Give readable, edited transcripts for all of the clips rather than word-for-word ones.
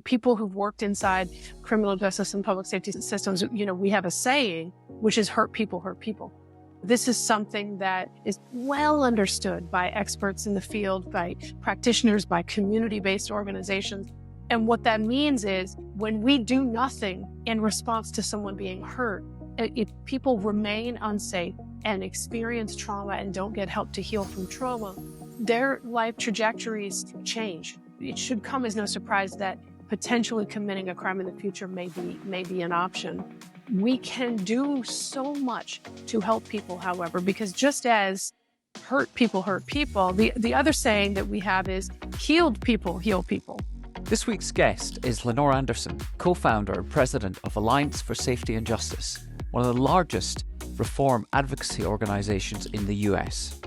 people who've worked inside criminal justice and public safety systems, we have a saying, which is hurt people hurt people. This is something that is well understood by experts in the field, by practitioners, by community-based organizations. And what that means is when we do nothing in response to someone being hurt, if people remain unsafe and experience trauma and don't get help to heal from trauma, their life trajectories change. It should come as no surprise that potentially committing a crime in the future may be an option. We can do so much to help people, however, because just as hurt people, the other saying that we have is healed people heal people. This week's guest is Lenore Anderson, co-founder and president of Alliance for Safety and Justice, one of the largest reform advocacy organizations in the US.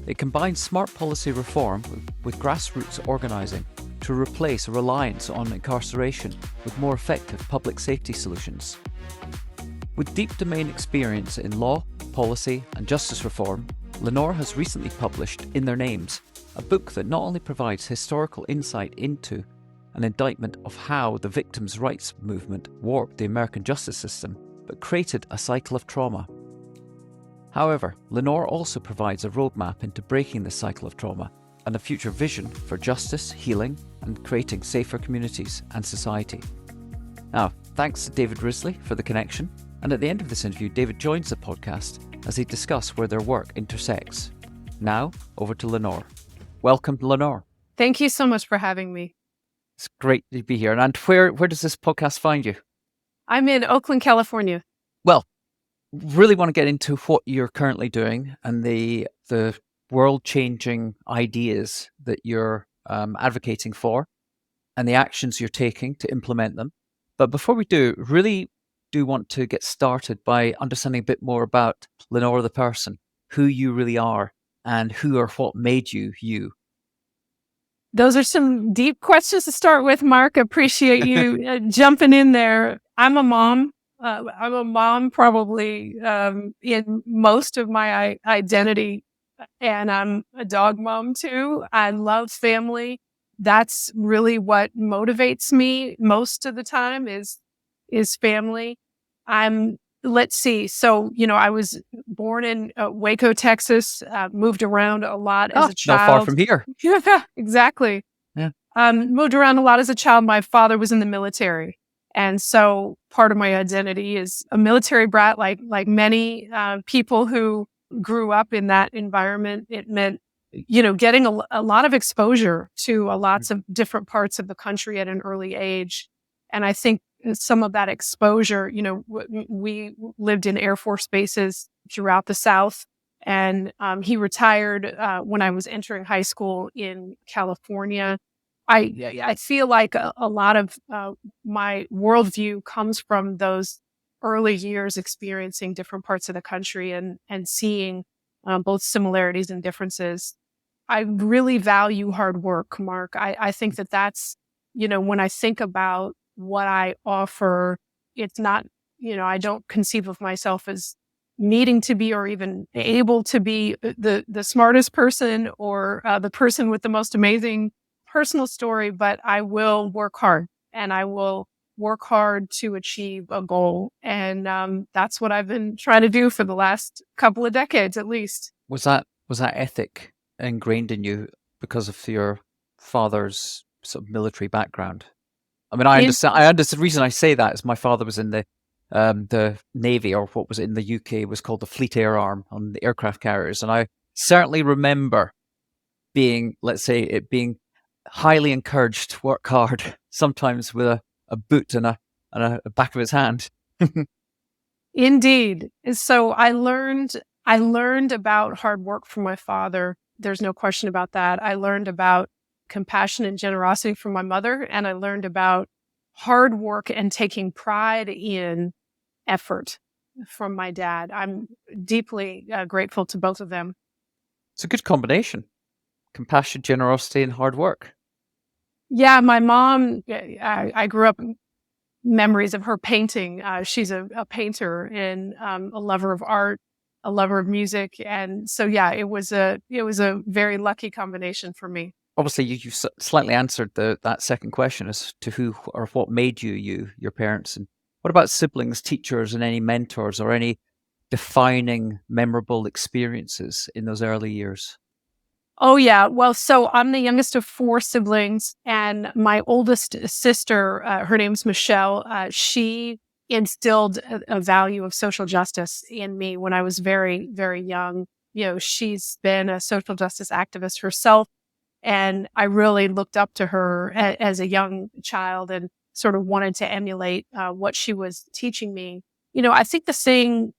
It combines smart policy reform with grassroots organizing to replace a reliance on incarceration with more effective public safety solutions. With deep domain experience in law, policy, and justice reform, Lenore has recently published In Their Names, a book that not only provides historical insight into an indictment of how the victims' rights movement warped the American justice system, but created a cycle of trauma. However, Lenore also provides a roadmap into breaking this cycle of trauma and a future vision for justice, healing, and creating safer communities and society. Now, thanks to David Risley for the connection, and at the end of this interview, David joins the podcast as they discuss where their work intersects. Now, over to Lenore. Welcome, Lenore. Thank you so much for having me. It's great to be here. And where does this podcast find you? I'm in Oakland, California. Well, really want to get into what you're currently doing and the world-changing ideas that you're advocating for and the actions you're taking to implement them. But before we really do want to get started by understanding a bit more about Lenore the person, who you really are and who or what made you you. Those are some deep questions to start with, Mark. Appreciate you jumping in there. I'm a mom. I'm a mom probably in most of my identity, and I'm a dog mom too. I love family. That's really what motivates me most of the time is family. Let's see. So, I was born in Waco, Texas, moved around a lot as a child. Not far from here. Yeah, exactly. Yeah. Moved around a lot as a child. My father was in the military. And so part of my identity is a military brat, like many people who grew up in that environment. It meant, getting a lot of exposure to lots of different parts of the country at an early age. And I think some of that exposure, we lived in Air Force bases throughout the South. And he retired when I was entering high school in California. I feel like a lot of my worldview comes from those early years experiencing different parts of the country and seeing both similarities and differences. I really value hard work, Mark. I think that's, when I think about what I offer, it's not, I don't conceive of myself as needing to be or even able to be the smartest person or the person with the most amazing personal story, but I will work hard and I will work hard to achieve a goal. And that's what I've been trying to do for the last couple of decades, at least. Was that ethic ingrained in you because of your father's sort of military background? I mean, I understand. The reason I say that is my father was in the Navy, or what was in the UK was called the Fleet Air Arm on the aircraft carriers, and I certainly remember being highly encouraged to work hard, sometimes with a boot and a back of his hand. Indeed. So I learned about hard work from my father. There's no question about that. I learned about compassion and generosity from my mother, and I learned about hard work and taking pride in effort from my dad. I'm deeply grateful to both of them. It's a good combination. Compassion, generosity, and hard work. Yeah, my mom, I grew up memories of her painting. She's a painter and a lover of art, a lover of music. And so, yeah, it was a very lucky combination for me. obviously you slightly answered that second question as to who or what made you, your parents. And what about siblings, teachers, and any mentors or any defining, memorable experiences in those early years? Oh, yeah. Well, so I'm the youngest of four siblings, and my oldest sister, her name's Michelle, she instilled a value of social justice in me when I was very, very young. She's been a social justice activist herself, and I really looked up to her as a young child and sort of wanted to emulate what she was teaching me. I think the saying,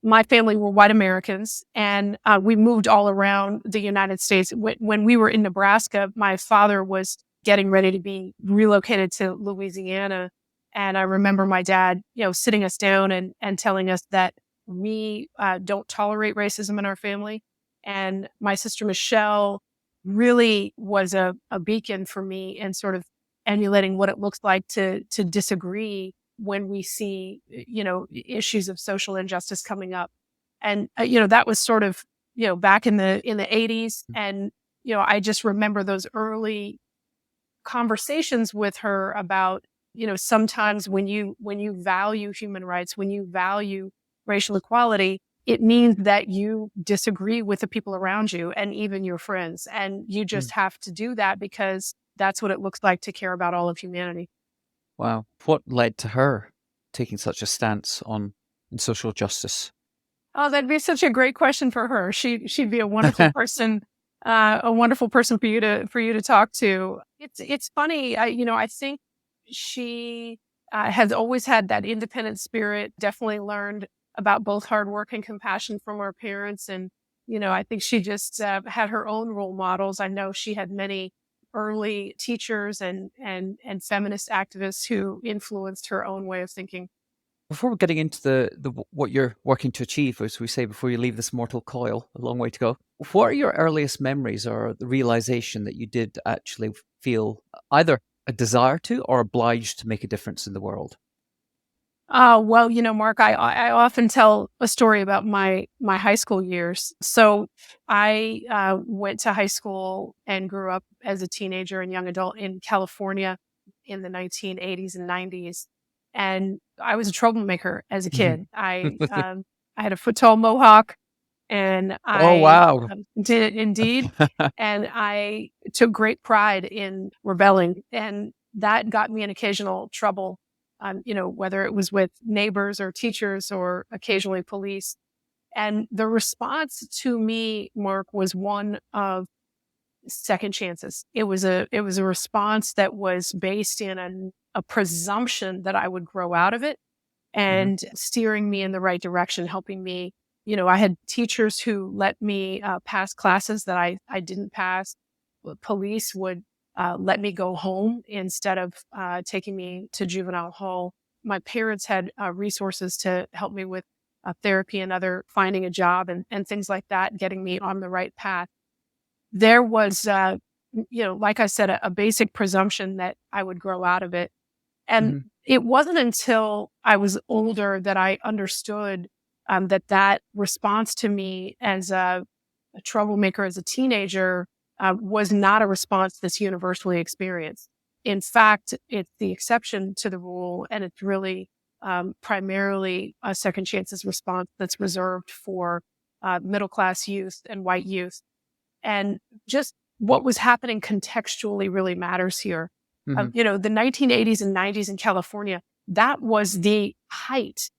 my family were white Americans, and we moved all around the United States. When we were in Nebraska, my father was getting ready to be relocated to Louisiana. And I remember my dad, sitting us down and telling us that we don't tolerate racism in our family. And my sister Michelle really was a beacon for me in sort of emulating what it looks like to disagree when we see, issues of social injustice coming up. And, that was sort of, back in the 80s. And, I just remember those early conversations with her about, sometimes when you value human rights, when you value racial equality, it means that you disagree with the people around you and even your friends. And you just have to do that because that's what it looks like to care about all of humanity. Wow. What led to her taking such a stance on social justice? Oh, that'd be such a great question for her. She'd be a wonderful person, for you to talk to. It's funny. I think she has always had that independent spirit. Definitely learned about both hard work and compassion from her parents, and I think she just had her own role models. I know she had many early teachers and feminist activists who influenced her own way of thinking. Before we're getting into the what you're working to achieve, as we say, before you leave this mortal coil, a long way to go. What are your earliest memories or the realization that you did actually feel either a desire to or obliged to make a difference in the world? Oh, well, Mark, I often tell a story about my high school years. So I went to high school and grew up as a teenager and young adult in California in the 1980s and 90s. And I was a troublemaker as a kid. I had a foot tall mohawk, and Oh, I wow. did indeed. And I took great pride in rebelling, and that got me in occasional trouble, whether it was with neighbors or teachers or occasionally police. And the response to me, Mark, was one of second chances. It was a response that was based in a presumption that I would grow out of it Mhm. and steering me in the right direction, helping me. I had teachers who let me pass classes that I didn't pass. Police would let me go home instead of taking me to juvenile hall. My parents had resources to help me with therapy and other finding a job and things like that, getting me on the right path. There was, like I said, a basic presumption that I would grow out of it. And Mhm. it wasn't until I was older that I understood that response to me as a troublemaker as a teenager was not a response that's universally experienced. In fact, it's the exception to the rule, and it's really primarily a second chances response that's reserved for middle class youth and white youth. And just what was happening contextually really matters here. Mhm. The 1980s and 90s in California, that was the height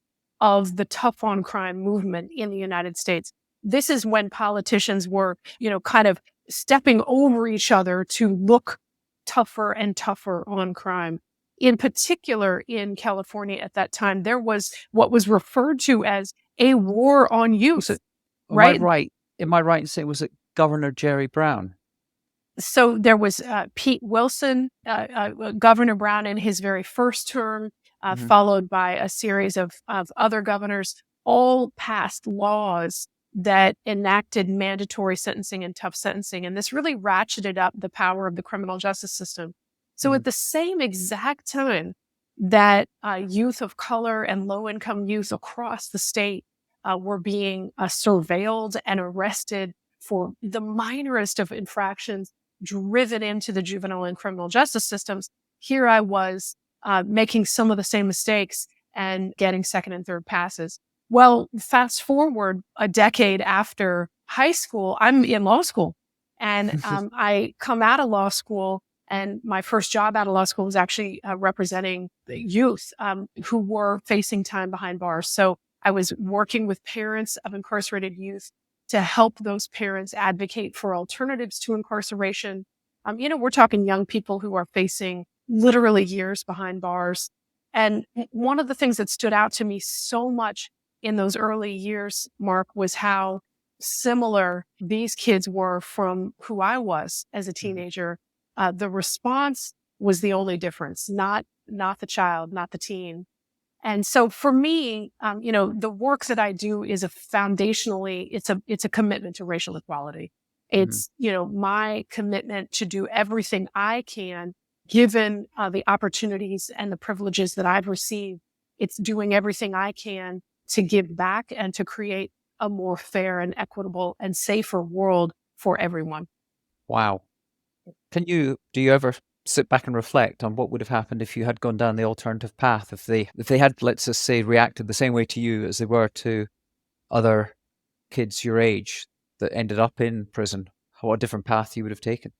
of the tough on crime movement in the United States. This is when politicians were, kind of stepping over each other to look tougher and tougher on crime. In particular, in California at that time, there was what was referred to as a war on Was youth, it am I right? right am I right in saying, was it Governor Jerry Brown? So there was Pete Wilson, Governor Brown in his very first term, Mhm. followed by a series of other governors, all passed laws that enacted mandatory sentencing and tough sentencing. And this really ratcheted up the power of the criminal justice system. So at Mhm. the same exact time that youth of color and low income youth across the state were being surveilled and arrested for the minorest of infractions, driven into the juvenile and criminal justice systems, here I was making some of the same mistakes and getting second and third passes. Well, fast forward a decade after high school, I'm in law school. And I come out of law school, and my first job out of law school was actually representing the youth who were facing time behind bars. So I was working with parents of incarcerated youth to help those parents advocate for alternatives to incarceration. We're talking young people who are facing literally years behind bars. And one of the things that stood out to me so much in those early years, Mark, was how similar these kids were from who I was as a teenager. The response was the only difference, not the child, not the teen. And so for me, the work that I do is foundationally, it's a commitment to racial equality. It's, my commitment to do everything I can, given the opportunities and the privileges that I've received. It's doing everything I can to give back and to create a more fair and equitable and safer world for everyone. Wow. Do you ever sit back and reflect on what would have happened if you had gone down the alternative path, if they had, let's just say, reacted the same way to you as they were to other kids your age that ended up in prison? What a different path you would have taken.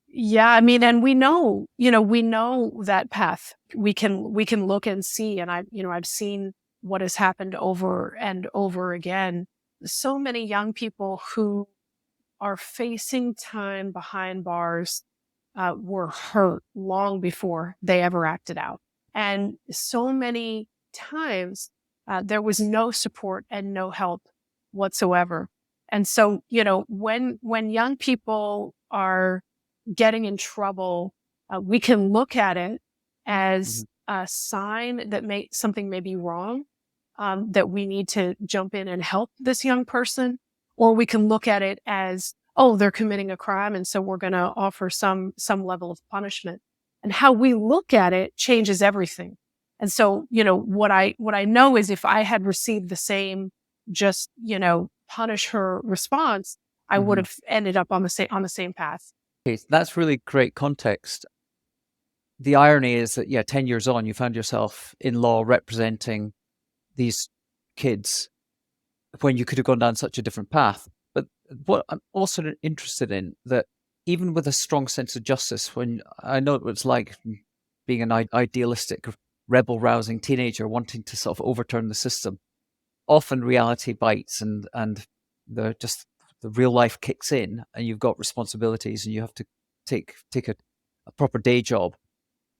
Yeah, I mean, and we know that path. We can look and see, and I've seen what has happened over and over again. So many young people who are facing time behind bars were hurt long before they ever acted out. And so many times there was no support and no help whatsoever. And so, when young people are getting in trouble, we can look at it as a sign that something may be wrong, that we need to jump in and help this young person. Or we can look at it as, oh, they're committing a crime, and so we're going to offer some level of punishment. And how we look at it changes everything. And so, what I know is if I had received the same, just, punish her response, I would have ended up on the same path. Okay, that's really great context. The irony is that, 10 years on, you found yourself in law representing these kids when you could have gone down such a different path. But what I'm also interested in, that even with a strong sense of justice, when I know what it's like being an idealistic, rebel-rousing teenager wanting to sort of overturn the system, often reality bites and the real life kicks in, and you've got responsibilities and you have to take a proper day job,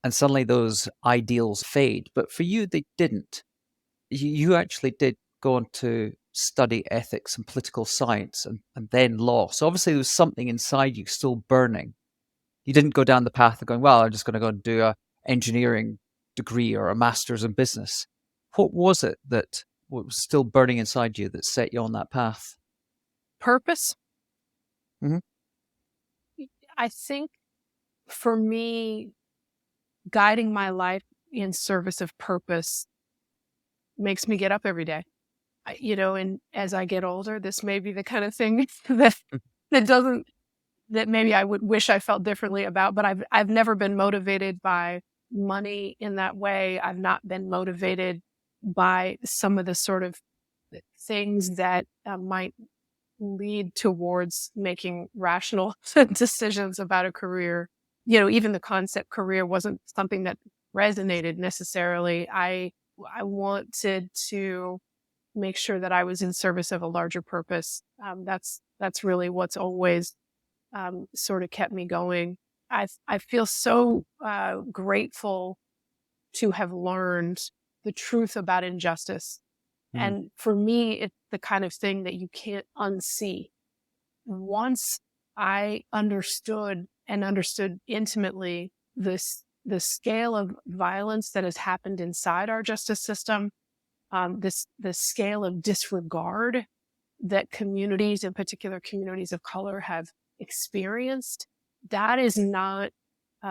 and suddenly those ideals fade. But for you, they didn't. You actually did go on to study ethics and political science and then law. So obviously there was something inside you still burning. You didn't go down the path of going, well, I'm just going to go and do a engineering degree or a master's in business. What was it that was still burning inside you that set you on that path? Purpose. Mm-hmm. I think for me, guiding my life in service of purpose makes me get up every day. And as I get older, this may be the kind of thing that maybe I would wish I felt differently about, but I've never been motivated by money in that way. I've not been motivated by some of the sort of things that might lead towards making rational decisions about a career. Even the concept career wasn't something that resonated necessarily. I wanted to make sure that I was in service of a larger purpose. That's really what's always sort of kept me going. I feel so grateful to have learned the truth about injustice. And for me, it's the kind of thing that you can't unsee. Once I understood intimately the scale of violence that has happened inside our justice system, the scale of disregard that communities, in particular communities of color, have experienced, that is not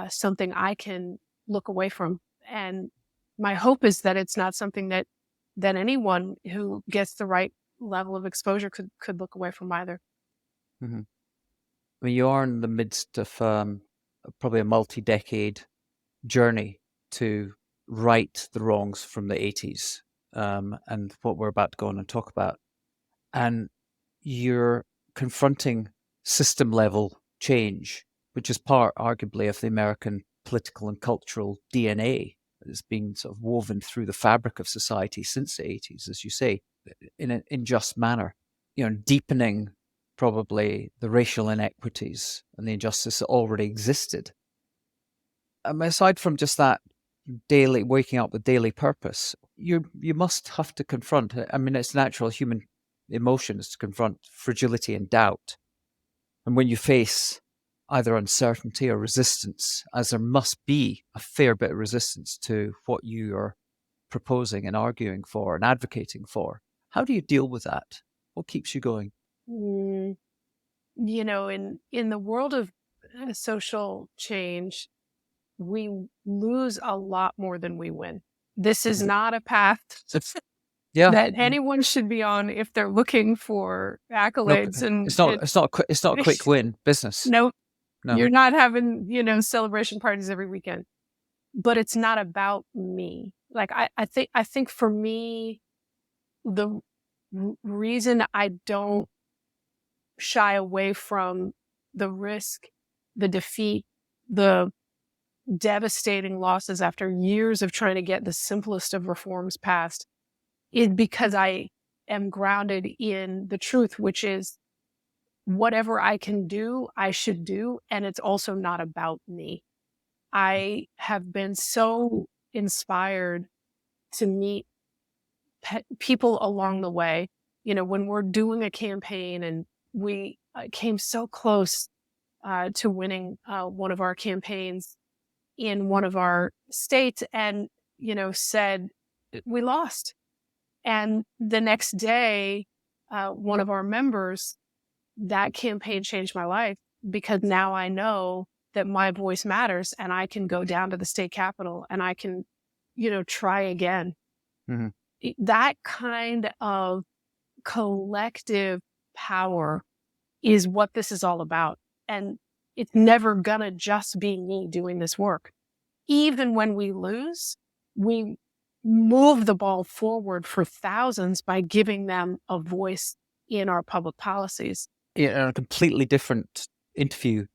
something I can look away from. And my hope is that it's not something that anyone who gets the right level of exposure could look away from either. Mm-hmm. I mean, you are in the midst of probably a multi-decade journey to right the wrongs from the 80s, and what we're about to go on and talk about. And you're confronting system level change, which is part, arguably, of the American political and cultural DNA that's been sort of woven through the fabric of society since the 80s, as you say, in an unjust manner, deepening probably the racial inequities and the injustice that already existed. Aside from just that daily waking up with daily purpose, you must have to confront. I mean, it's natural human emotion is to confront fragility and doubt. And when you face either uncertainty or resistance, as there must be a fair bit of resistance to what you are proposing and arguing for and advocating for, how do you deal with that? What keeps you going? In the world of social change, we lose a lot more than we win. This is not a path Yeah, that anyone should be on if they're looking for accolades. it's not a quick win business. No, No. you're not having, celebration parties every weekend. But it's not about me. Like I think for me, the reason I don't shy away from the risk, the defeat, the devastating losses after years of trying to get the simplest of reforms passed is because I am grounded in the truth, which is whatever I can do, I should do. And it's also not about me. I have been so inspired to meet people along the way. When we're doing a campaign, and we came so close to winning one of our campaigns in one of our states, and, said we lost. And the next day, one of our members, that campaign changed my life, because now I know that my voice matters, and I can go down to the state capitol and I can, try again. Mm-hmm. That kind of collective power is what this is all about. And it's never gonna just be me doing this work. Even when we lose, we move the ball forward for thousands by giving them a voice in our public policies. In a completely different interview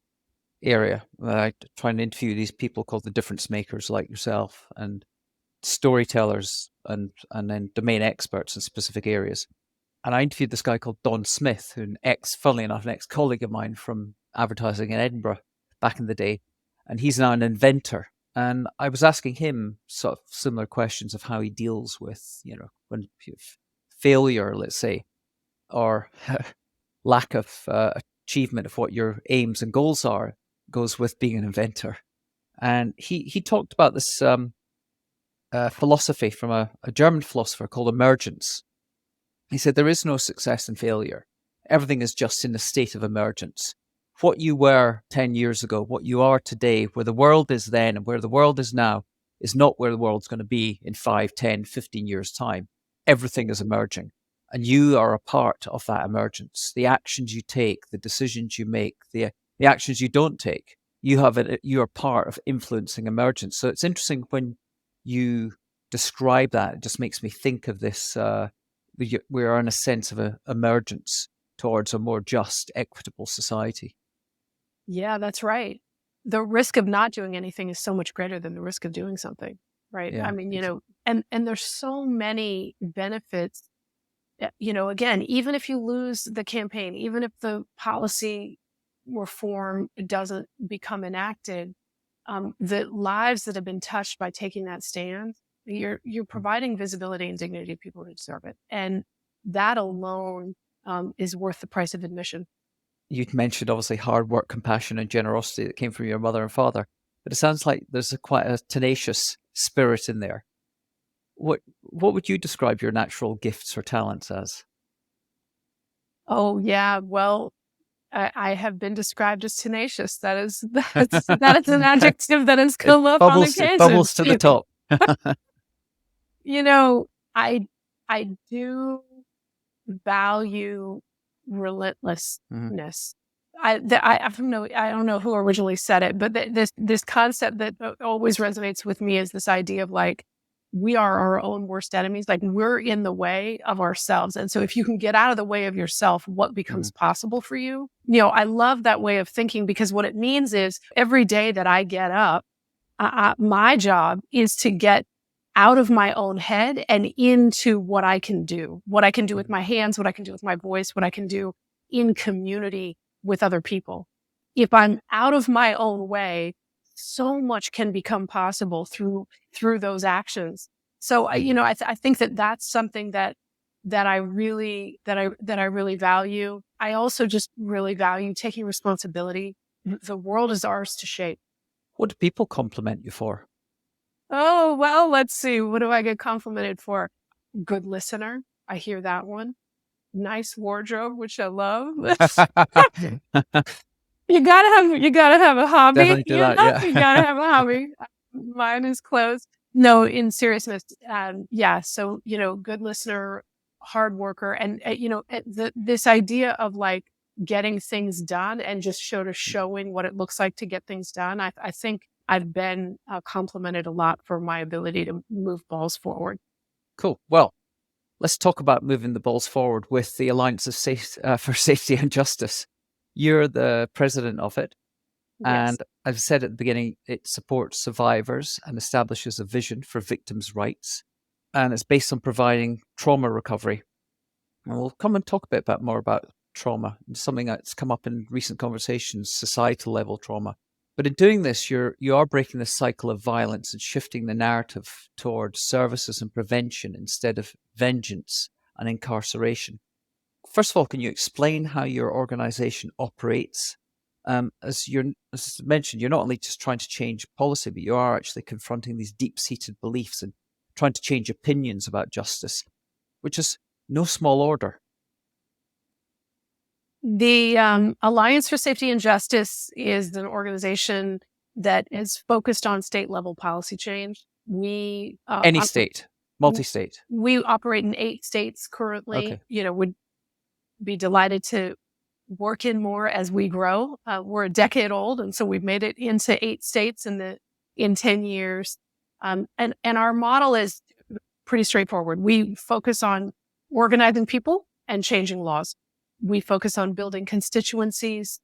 area, I try and interview these people called the difference makers, like yourself, and storytellers, and then domain experts in specific areas. And I interviewed this guy called Don Smith, who funnily enough, an ex-colleague of mine from advertising in Edinburgh back in the day. And he's now an inventor. And I was asking him sort of similar questions of how he deals with, when failure, let's say, or lack of achievement of what your aims and goals are goes with being an inventor. And he talked about this philosophy from a German philosopher called emergence. He said, there is no success and failure. Everything is just in a state of emergence. What you were 10 years ago, what you are today, where the world is then and where the world is now, is not where the world's going to be in 5, 10, 15 years' time. Everything is emerging. And you are a part of that emergence. The actions you take, the decisions you make, the actions you don't take, you are part of influencing emergence. So it's interesting when you describe that. It just makes me think of this. We are in a sense of an emergence towards a more just, equitable society. Yeah, that's right. The risk of not doing anything is so much greater than the risk of doing something, right? Yeah, I mean, and there's so many benefits. Again, even if you lose the campaign, even if the policy reform doesn't become enacted, the lives that have been touched by taking that stand, you're providing visibility and dignity to people who deserve it. And that alone is worth the price of admission. You'd mentioned obviously hard work, compassion, and generosity that came from your mother and father, but it sounds like there's quite a tenacious spirit in there. What would you describe your natural gifts or talents as? Oh yeah, well, I have been described as tenacious. That is that is an adjective that has come up on occasion. It bubbles to the top. I do value relentlessness. I don't know who originally said it, but this concept that always resonates with me is this idea of like, we are our own worst enemies. Like we're in the way of ourselves. And so if you can get out of the way of yourself, what becomes possible for you? I love that way of thinking, because what it means is every day that I get up, my job is to get out of my own head and into what I can do with my hands, what I can do with my voice, what I can do in community with other people. If I'm out of my own way, so much can become possible through those actions. So I think that that's something that I really value. I also just really value taking responsibility. The world is ours to shape. What do people compliment you for? Oh, well, let's see. What do I get complimented for? Good listener. I hear that one. Nice wardrobe, which I love. You gotta have a hobby. Definitely do that. Yeah. You gotta have a hobby. Mine is clothes. No, in seriousness. Yeah. So, good listener, hard worker. And, this idea of like getting things done and just showing what it looks like to get things done. I think I've been complimented a lot for my ability to move balls forward. Cool. Well, let's talk about moving the balls forward with the Alliance for Safety and Justice. You're the president of it. Yes. And I've said at the beginning, it supports survivors and establishes a vision for victims' rights. And it's based on providing trauma recovery. And we'll come and talk a bit more about trauma, something that's come up in recent conversations, societal level trauma. But in doing this, you are breaking the cycle of violence and shifting the narrative towards services and prevention instead of vengeance and incarceration. First of all, can you explain how your organization operates? As mentioned, you're not only just trying to change policy, but you are actually confronting these deep-seated beliefs and trying to change opinions about justice, which is no small order. The Alliance for Safety and Justice is an organization that is focused on state-level policy change. We Any state, multi-state. We operate in 8 states currently. Okay. Would be delighted to work in more as we grow. We're a decade old, and so we've made it into 8 states in 10 years. And our model is pretty straightforward. We focus on organizing people and changing laws. We focus on building constituencies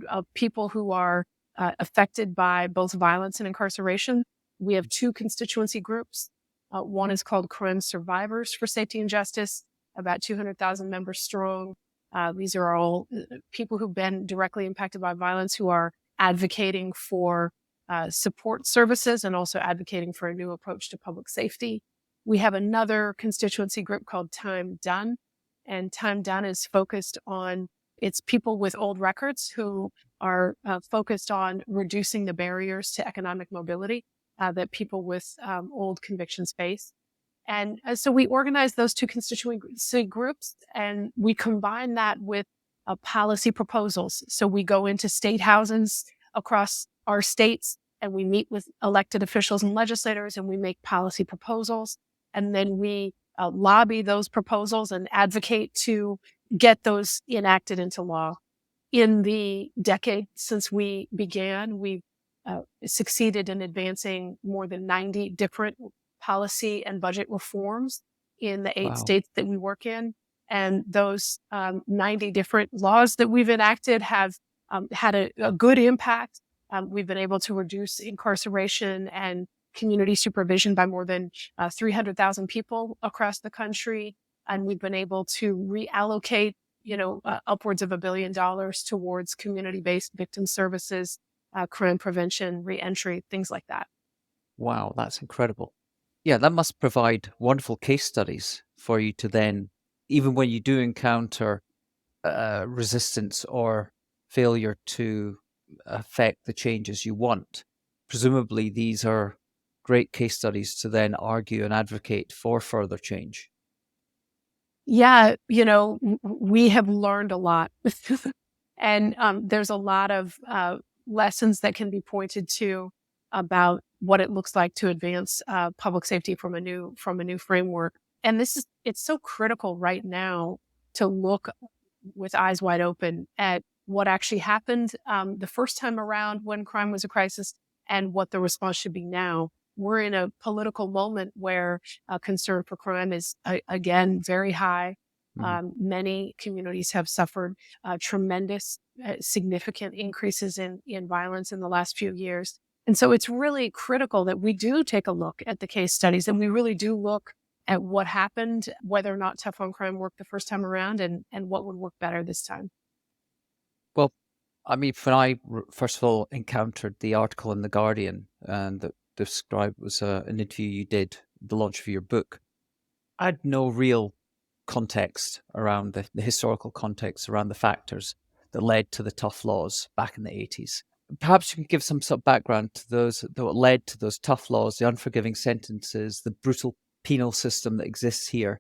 of people who are affected by both violence and incarceration. We have 2 constituency groups. One is called Crime Survivors for Safety and Justice, about 200,000 members strong. These are all people who've been directly impacted by violence, who are advocating for support services and also advocating for a new approach to public safety. We have another constituency group called Time Done, and Time Done is focused on, it's people with old records who are focused on reducing the barriers to economic mobility that people with old convictions face. And so we organize those 2 constituency groups, and we combine that with policy proposals. So we go into state houses across our states, and we meet with elected officials and legislators, and we make policy proposals. And then we lobby those proposals and advocate to get those enacted into law. In the decade since we began, we've succeeded in advancing more than 90 different policy and budget reforms in the 8 states that we work in. And those 90 different laws that we've enacted have had a good impact. We've been able to reduce incarceration and community supervision by more than 300,000 people across the country. And we've been able to reallocate, upwards of $1 billion towards community-based victim services, crime prevention, reentry, things like that. Wow, that's incredible. Yeah, that must provide wonderful case studies for you to then, even when you do encounter resistance or failure to affect the changes you want, presumably these are great case studies to then argue and advocate for further change. Yeah, we have learned a lot. And there's a lot of lessons that can be pointed to about what it looks like to advance public safety from a new framework. And it's so critical right now to look with eyes wide open at what actually happened the first time around when crime was a crisis and what the response should be now. We're in a political moment where concern for crime is, again, very high. Mhm. Many communities have suffered tremendous, significant increases in violence in the last few years. And so it's really critical that we do take a look at the case studies and we really do look at what happened, whether or not tough on crime worked the first time around, and what would work better this time. Well, I mean, when I first of all encountered the article in The Guardian and that described was an interview you did, the launch of your book, I had no real context around the historical context around the factors that led to the tough laws back in the 80s. Perhaps you can give some sort of background to those that led to those tough laws, the unforgiving sentences, the brutal penal system that exists here,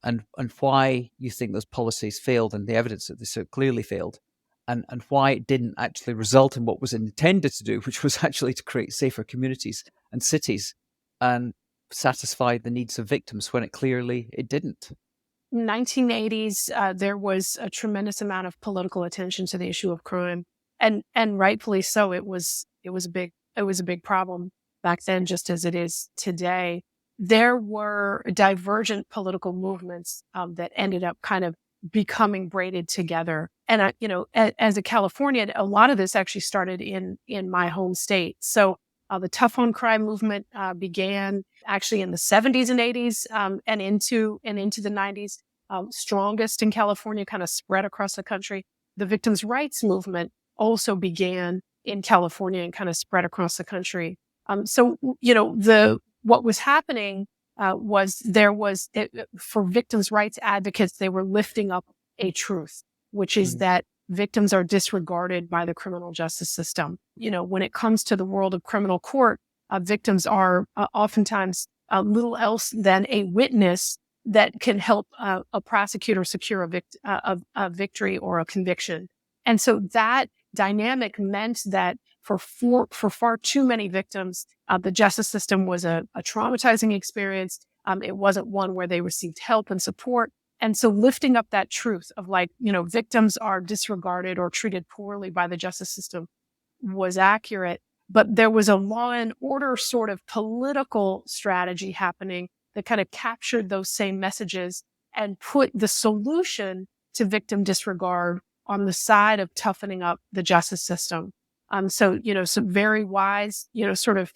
and why you think those policies failed and the evidence that they so clearly failed, and why it didn't actually result in what was intended to do, which was actually to create safer communities and cities and satisfy the needs of victims when it didn't. 1980s, there was a tremendous amount of political attention to the issue of crime, and rightfully so. It was a big problem back then, just as it is today. There were divergent political movements that ended up kind of becoming braided together. And as a Californian, a lot of this actually started in my home state. So the tough on crime movement began actually in the 70s and 80s, and into the 90s. Strongest in California, kind of spread across the country. The victims' rights movement also began in California and kind of spread across the country. So what was happening was for victims' rights advocates, they were lifting up a truth, which is Mhm. that victims are disregarded by the criminal justice system. When it comes to the world of criminal court, victims are oftentimes little else than a witness that can help a prosecutor secure a victory or a conviction. And so that dynamic meant that for far too many victims, the justice system was a traumatizing experience. It wasn't one where they received help and support. And so lifting up that truth of victims are disregarded or treated poorly by the justice system was accurate. But there was a law and order sort of political strategy happening that kind of captured those same messages and put the solution to victim disregard on the side of toughening up the justice system. So, some very wise, sort of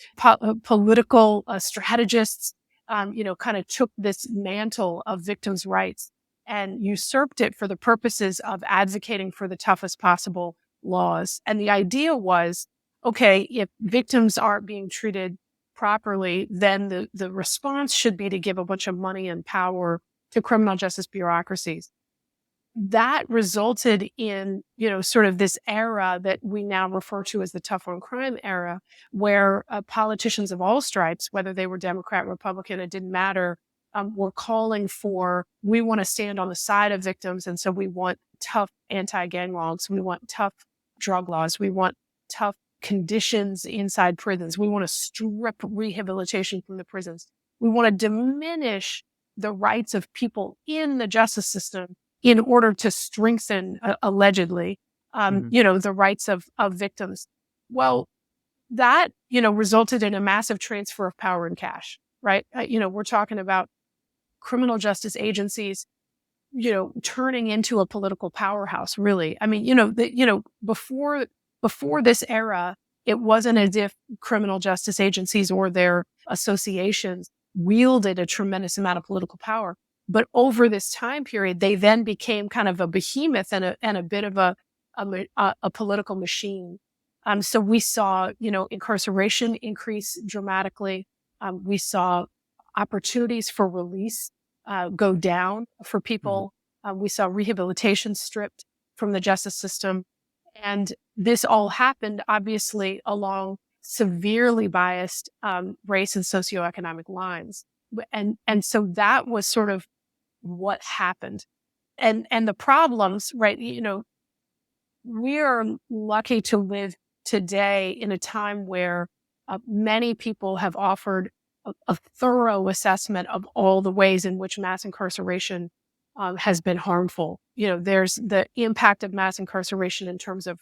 political strategists, kind of took this mantle of victims' rights and usurped it for the purposes of advocating for the toughest possible laws. And the idea was, okay, if victims aren't being treated properly, then the response should be to give a bunch of money and power to criminal justice bureaucracies. That resulted in, sort of this era that we now refer to as the tough on crime era, where politicians of all stripes, whether they were Democrat, Republican, it didn't matter, were calling for, we want to stand on the side of victims. And so we want tough anti-gang laws. We want tough drug laws. We want tough conditions inside prisons. We want to strip rehabilitation from the prisons. We want to diminish the rights of people in the justice system in order to strengthen, allegedly, Mhm. the rights of victims. Well, that, resulted in a massive transfer of power and cash, right? We're talking about criminal justice agencies, turning into a political powerhouse, really. I mean, before this era, it wasn't as if criminal justice agencies or their associations wielded a tremendous amount of political power. But over this time period, they then became kind of a behemoth and a bit of a political machine. So we saw, incarceration increase dramatically. We saw opportunities for release go down for Mhm. people. We saw rehabilitation stripped from the justice system. And this all happened, obviously, along severely biased race and socioeconomic lines. And so that was sort of what happened. And the problems, right? We are lucky to live today in a time where many people have offered a thorough assessment of all the ways in which mass incarceration has been harmful. There's the impact of mass incarceration in terms of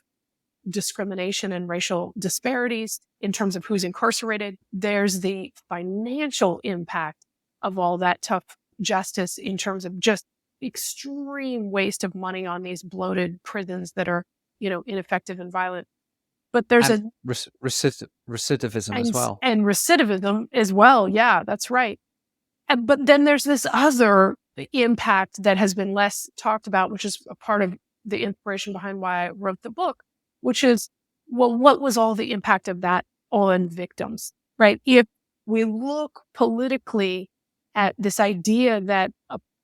discrimination and racial disparities, in terms of who's incarcerated. There's the financial impact of all that tough justice in terms of just extreme waste of money on these bloated prisons that are, ineffective and violent. But there's And recidivism as well. and recidivism as well. Yeah, that's right. But then there's this other impact that has been less talked about, which is a part of the inspiration behind why I wrote the book, which is, well, what was all the impact of that on victims, right? If we look politically at this idea that,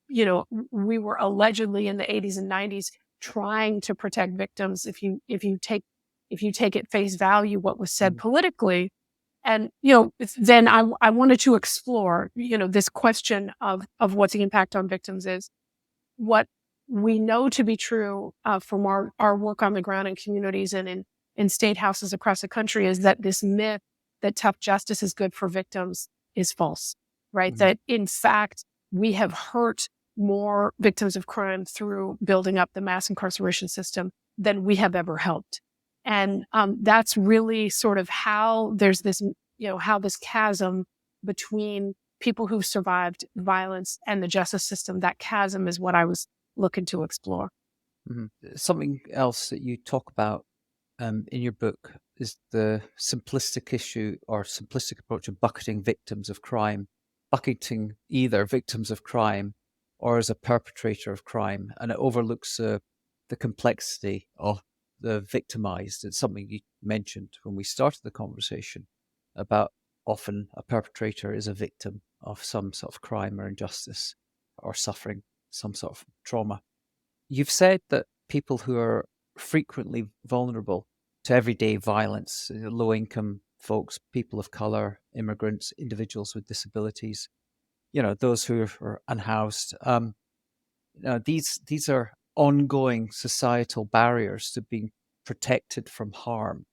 we were allegedly in the 80s and 90s trying to protect victims, if you take at face value what was said politically, and, then I wanted to explore, this question of what the impact on victims is. What we know to be true from our work on the ground in communities and in state houses across the country is that this myth that tough justice is good for victims is false, right? That in fact, we have hurt more victims of crime through building up the mass incarceration system than we have ever helped. And that's really sort of how there's this, how this chasm between people who've survived violence and the justice system, that chasm is what I was looking to explore. Something else that you talk about in your book is the simplistic issue or simplistic approach of bucketing victims of crime, bucketing either victims of crime or as a perpetrator of crime. And it overlooks the complexity of the victimized. It's something you mentioned when we started the conversation about often a perpetrator is a victim of some sort of crime or injustice or suffering some sort of trauma. You've said that people who are frequently vulnerable to everyday violence, low-income folks, people of color, immigrants, individuals with disabilities, those who are unhoused, these are ongoing societal barriers to being protected from harm.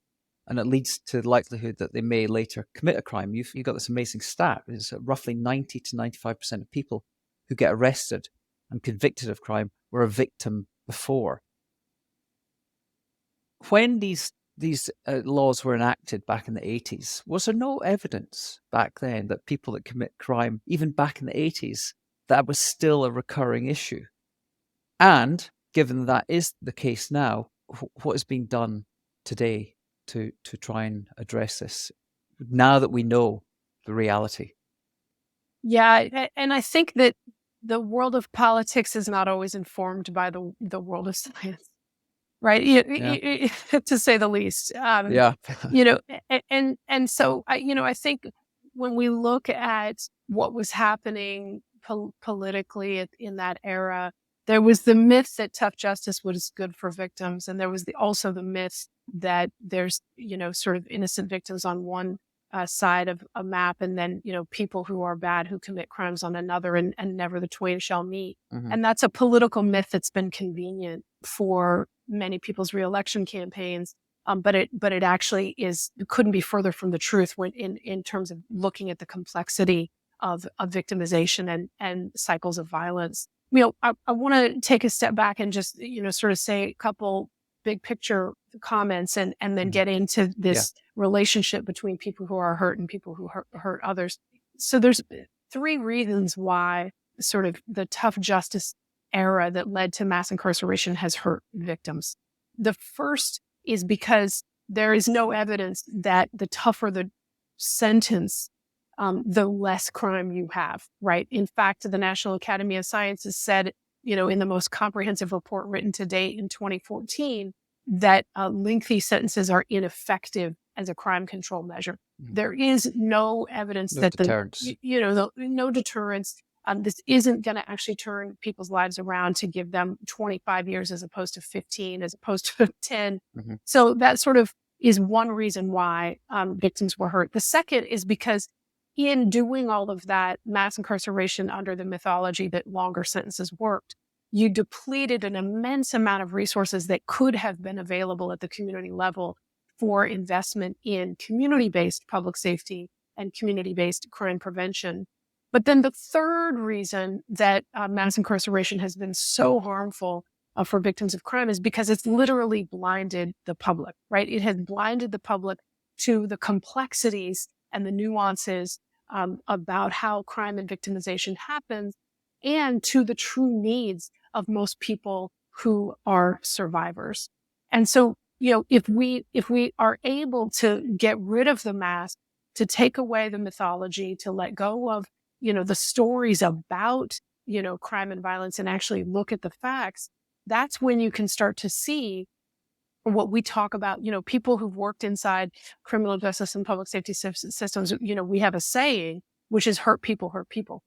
And it leads to the likelihood that they may later commit a crime. You've got this amazing stat. It's roughly 90 to 95% of people who get arrested and convicted of crime were a victim before. When these laws were enacted back in the 80s, was there no evidence back then that people that commit crime, even back in the 80s, that was still a recurring issue? And given that is the case now, what is being done today to try and address this now that we know the reality? Yeah, and I think that the world of politics is not always informed by the world of science, right? To say the least. Yeah. And so I think when we look at what was happening politically in that era, there was the myth that tough justice was good for victims, and there was also the myth that there's sort of innocent victims on one side of a map, and then people who are bad who commit crimes on another, and never the twain shall meet. And that's a political myth that's been convenient for many people's reelection campaigns, but it actually couldn't be further from the truth when in terms of looking at the complexity of victimization and cycles of violence. I want to take a step back and just sort of say a couple big picture comments and then get into this relationship between people who are hurt and people who hurt others. So there's three reasons why sort of the tough justice era that led to mass incarceration has hurt victims. The first is because there is no evidence that the tougher the sentence, the less crime you have, right? In fact, the National Academy of Sciences said, in the most comprehensive report written to date in 2014, that lengthy sentences are ineffective as a crime control measure. There is no evidence that deterrence. No deterrence. This isn't going to actually turn people's lives around to give them 25 years as opposed to 15, as opposed to 10. So that sort of is one reason why victims were hurt. The second is because in doing all of that mass incarceration under the mythology that longer sentences worked, you depleted an immense amount of resources that could have been available at the community level for investment in community-based public safety and community-based crime prevention. But then the third reason that mass incarceration has been so harmful for victims of crime is because it's literally blinded the public, right? It has blinded the public to the complexities and the nuances about how crime and victimization happens, and to the true needs of most people who are survivors. And so, if we are able to get rid of the mask, to take away the mythology, to let go of, the stories about, crime and violence, and actually look at the facts, that's when you can start to see what we talk about, people who've worked inside criminal justice and public safety systems. We have a saying, which is hurt people hurt people.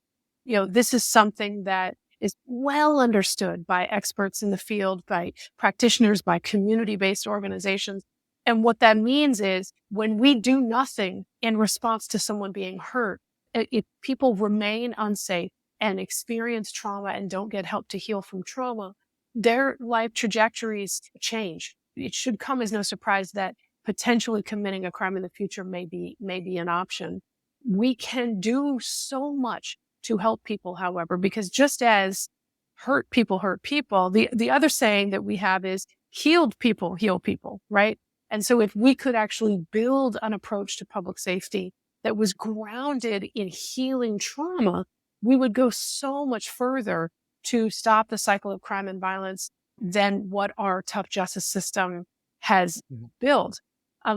This is something that is well understood by experts in the field, by practitioners, by community-based organizations. And what that means is when we do nothing in response to someone being hurt, if people remain unsafe and experience trauma and don't get help to heal from trauma, their life trajectories change. It should come as no surprise that potentially committing a crime in the future may be an option. We can do so much to help people, however, because just as hurt people, the other saying that we have is healed people heal people, right? And so if we could actually build an approach to public safety that was grounded in healing trauma, we would go so much further to stop the cycle of crime and violence than what our tough justice system has built.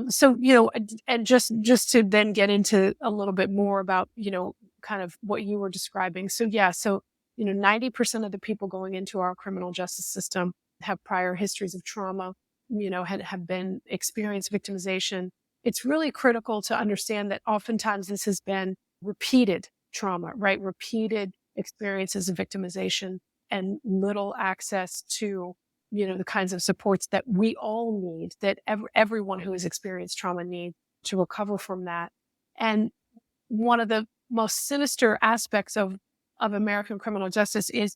So, and just to then get into a little bit more about, kind of what you were describing. So, 90% of the people going into our criminal justice system have prior histories of trauma, have been experienced victimization. It's really critical to understand that oftentimes this has been repeated trauma, right? Repeated experiences of victimization and little access to, the kinds of supports that we all need, that everyone who has experienced trauma needs to recover from that. And one of the most sinister aspects of American criminal justice is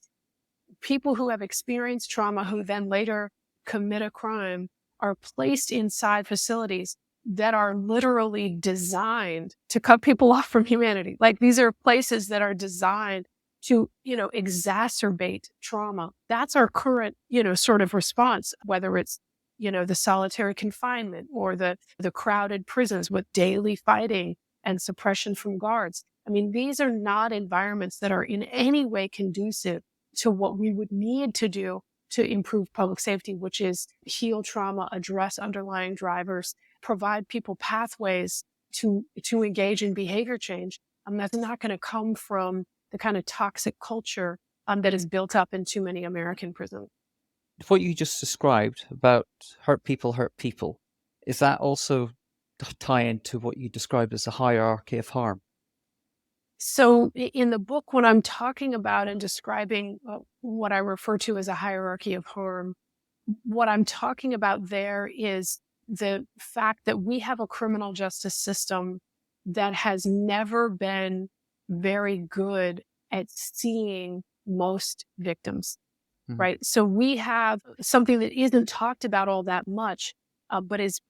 people who have experienced trauma who then later commit a crime are placed inside facilities that are literally designed to cut people off from humanity. Like, these are places that are designed to, exacerbate trauma. That's our current, sort of response, whether it's, the solitary confinement or the crowded prisons with daily fighting and suppression from guards. I mean, these are not environments that are in any way conducive to what we would need to do to improve public safety, which is heal trauma, address underlying drivers, provide people pathways to engage in behavior change. That's not going to come from the kind of toxic culture that is built up in too many American prisons. What you just described about hurt people, is that also tie into what you described as a hierarchy of harm? So in the book, when I'm talking about and describing what I refer to as a hierarchy of harm, what I'm talking about there is the fact that we have a criminal justice system that has never been very good at seeing most victims, right? So we have something that isn't talked about all that much, but is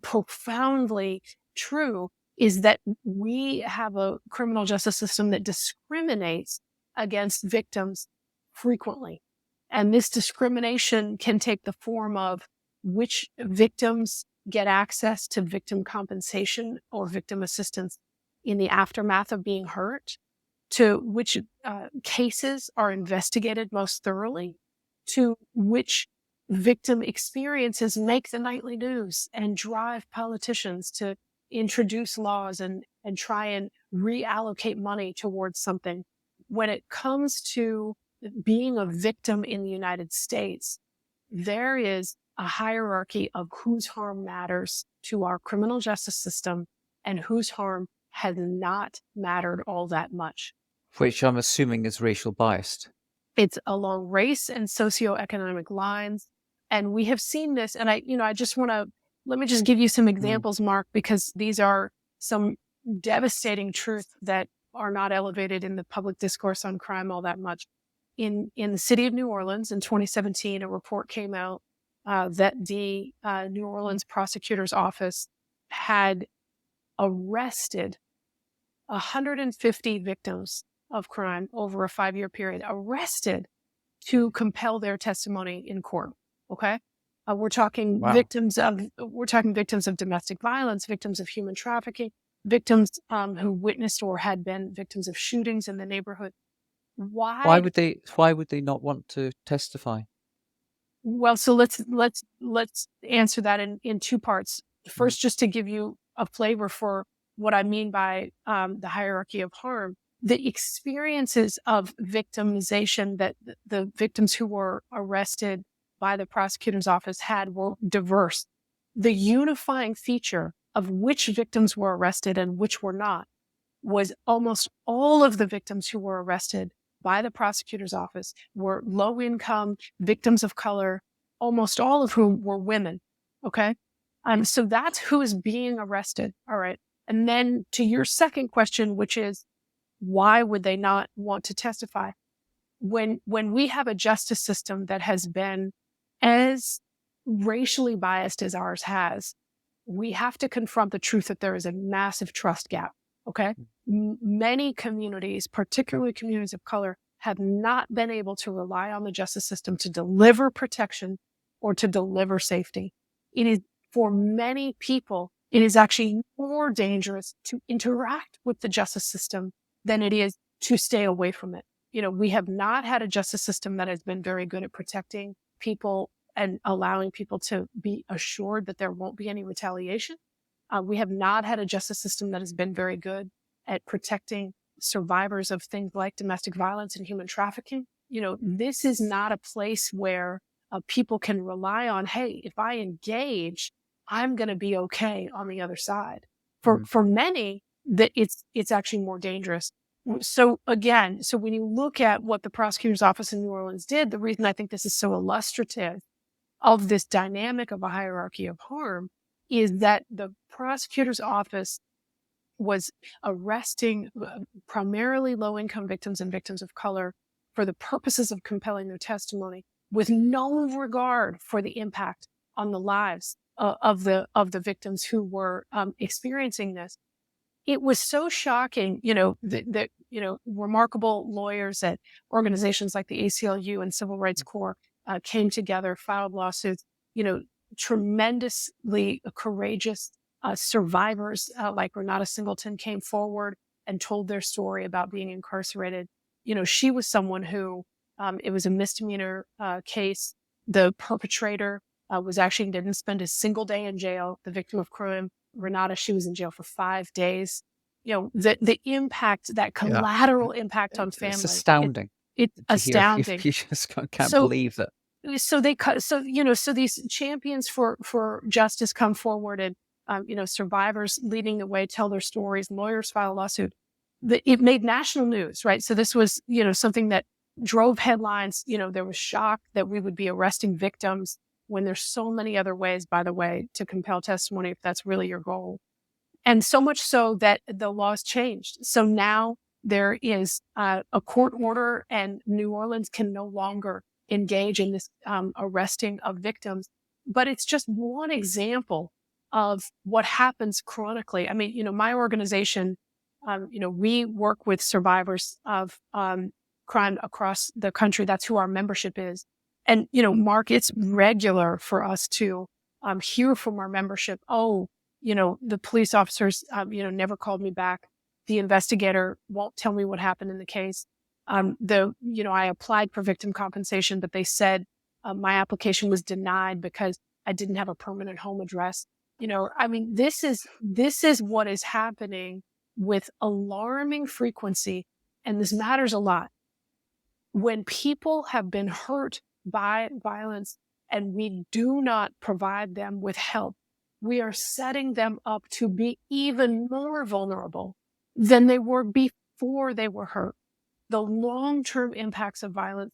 profoundly true, is that we have a criminal justice system that discriminates against victims frequently. And this discrimination can take the form of which victims get access to victim compensation or victim assistance in the aftermath of being hurt, to which cases are investigated most thoroughly, to which victim experiences make the nightly news and drive politicians to introduce laws and try and reallocate money towards something. When it comes to being a victim in the United States, there is a hierarchy of whose harm matters to our criminal justice system and whose harm has not mattered all that much. Which I'm assuming is racial biased. It's along race and socioeconomic lines. And we have seen this. And I just want to, let me just give you some examples, Mark, because these are some devastating truths that are not elevated in the public discourse on crime all that much. In the city of New Orleans in 2017, a report came out that the New Orleans prosecutor's office had arrested 150 victims of crime over a 5-year period arrested to compel their testimony in court. Okay. We're talking Wow. victims of domestic violence, victims of human trafficking, victims who witnessed or had been victims of shootings in the neighborhood. Why Why? would they not want to testify? Well, so let's answer that in two parts. Mhm. First, just to give you a flavor for what I mean by the hierarchy of harm, the experiences of victimization that the victims who were arrested by the prosecutor's office had were diverse. The unifying feature of which victims were arrested and which were not was almost all of the victims who were arrested by the prosecutor's office were low income victims of color, almost all of whom were women. Okay. So that's who is being arrested. All right. And then to your second question, which is why would they not want to testify? When we have a justice system that has been as racially biased as ours has, we have to confront the truth that there is a massive trust gap. Okay. Many communities, particularly communities of color, have not been able to rely on the justice system to deliver protection or to deliver safety. It is, for many people, it is actually more dangerous to interact with the justice system than it is to stay away from it. We have not had a justice system that has been very good at protecting people and allowing people to be assured that there won't be any retaliation. We have not had a justice system that has been very good at protecting survivors of things like domestic violence and human trafficking. This is not a place where people can rely on, hey, if I engage, I'm going to be okay on the other side. For many, that it's actually more dangerous. So again, when you look at what the prosecutor's office in New Orleans did, the reason I think this is so illustrative of this dynamic of a hierarchy of harm is that the prosecutor's office was arresting primarily low-income victims and victims of color for the purposes of compelling their testimony, with no regard for the impact on the lives of the victims who were experiencing this. It was so shocking, that remarkable lawyers at organizations like the ACLU and Civil Rights Corps came together, filed lawsuits, tremendously courageous survivors like Renata Singleton came forward and told their story about being incarcerated. She was someone who, it was a misdemeanor case. The perpetrator didn't spend a single day in jail. The victim of crime, Renata, she was in jail for 5 days. The impact, that collateral impact on It's families, astounding it's to hear. astounding. You just can't So, believe that. so these champions for justice come forward, and survivors leading the way tell their stories. Lawyers file a lawsuit. It made national news, right? So this was something that drove headlines. There was shock that we would be arresting victims when there's so many other ways, by the way, to compel testimony if that's really your goal. And so much so that the laws changed. So now there is a court order, and New Orleans can no longer engage in this arresting of victims. But it's just one example of what happens chronically. I mean, my organization, we work with survivors of crime across the country. That's who our membership is. And, Mark, it's regular for us to hear from our membership, the police officers, never called me back. The investigator won't tell me what happened in the case. I applied for victim compensation, but they said my application was denied because I didn't have a permanent home address. This is what is happening with alarming frequency. And this matters a lot. When people have been hurt by violence and we do not provide them with help, we are setting them up to be even more vulnerable than they were before they were hurt. The long-term impacts of violence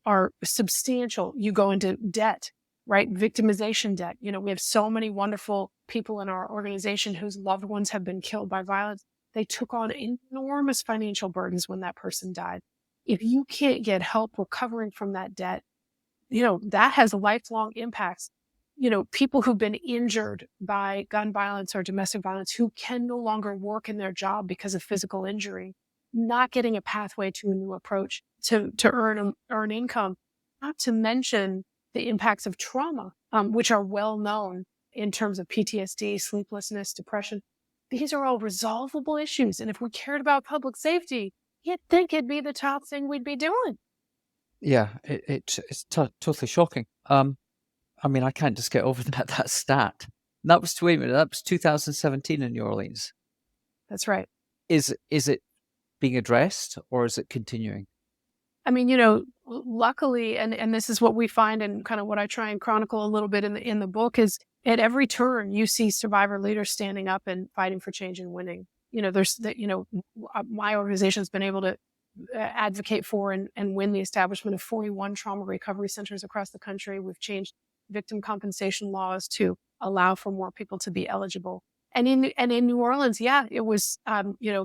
are substantial. You go into debt, right? Victimization debt. We have so many wonderful people in our organization whose loved ones have been killed by violence. They took on enormous financial burdens when that person died. If you can't get help recovering from that debt, that has lifelong impacts. people who've been injured by gun violence or domestic violence who can no longer work in their job because of physical injury, not getting a pathway to a new approach to earn income, not to mention the impacts of trauma, which are well known in terms of PTSD, sleeplessness, depression. These are all resolvable issues. And if we cared about public safety, you'd think it'd be the top thing we'd be doing. Yeah, it's totally shocking. I mean, I can't just get over that stat. And that was, wait a minute, that was 2017 in New Orleans. That's right. Is it being addressed, or is it continuing? I mean, luckily, and this is what we find, and kind of what I try and chronicle a little bit in the book, is at every turn you see survivor leaders standing up and fighting for change and winning. My organization's been able to advocate for and win the establishment of 41 trauma recovery centers across the country. We've changed victim compensation laws to allow for more people to be eligible. And in New Orleans, yeah, it was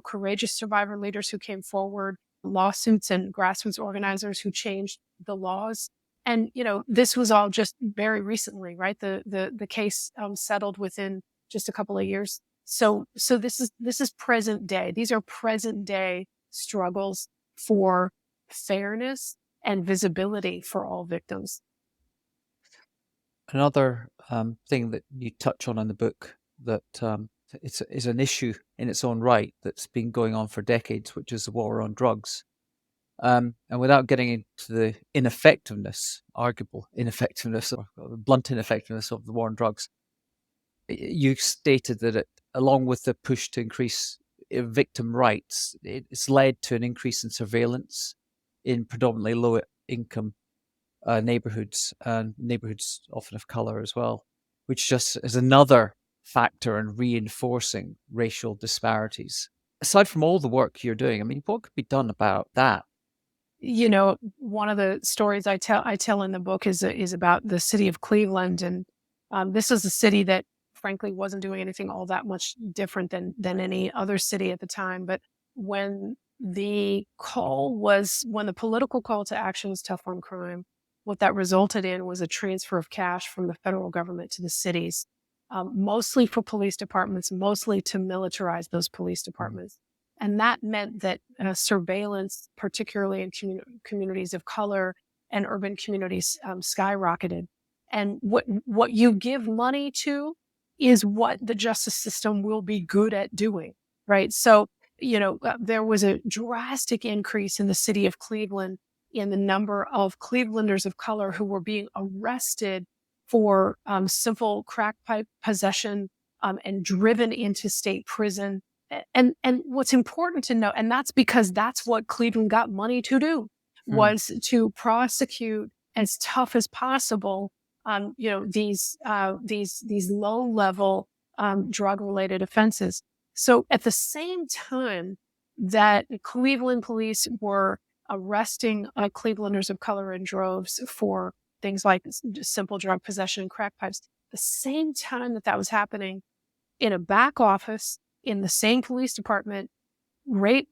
courageous survivor leaders who came forward, lawsuits and grassroots organizers who changed the laws. And this was all just very recently, right? The case settled within just a couple of years. So this is present day. These are present day struggles for fairness and visibility for all victims. Another thing that you touch on in the book that is an issue in its own right that's been going on for decades, which is the war on drugs. And without getting into the arguable ineffectiveness, or the blunt ineffectiveness of the war on drugs, you stated that along with the push to increase victim rights, it's led to an increase in surveillance in predominantly low-income neighborhoods, and neighborhoods often of color as well, which just is another factor in reinforcing racial disparities. Aside from all the work you're doing, I mean, what could be done about that? One of the stories I tell in the book is about the city of Cleveland, and this is a city that, frankly, wasn't doing anything all that much different than any other city at the time. But when the political call to action was tough on crime, what that resulted in was a transfer of cash from the federal government to the cities, mostly for police departments, mostly to militarize those police departments. And that meant that surveillance, particularly in communities of color and urban communities, skyrocketed. And what you give money to is what the justice system will be good at doing, right? So, there was a drastic increase in the city of Cleveland in the number of Clevelanders of color who were being arrested for simple crack pipe possession and driven into state prison. And what's important to know, and that's because that's what Cleveland got money to do, was to prosecute as tough as possible, these low level drug related offenses. So at the same time that Cleveland police were arresting Clevelanders of color in droves for things like simple drug possession and crack pipes, the same time that was happening, in a back office in the same police department, rape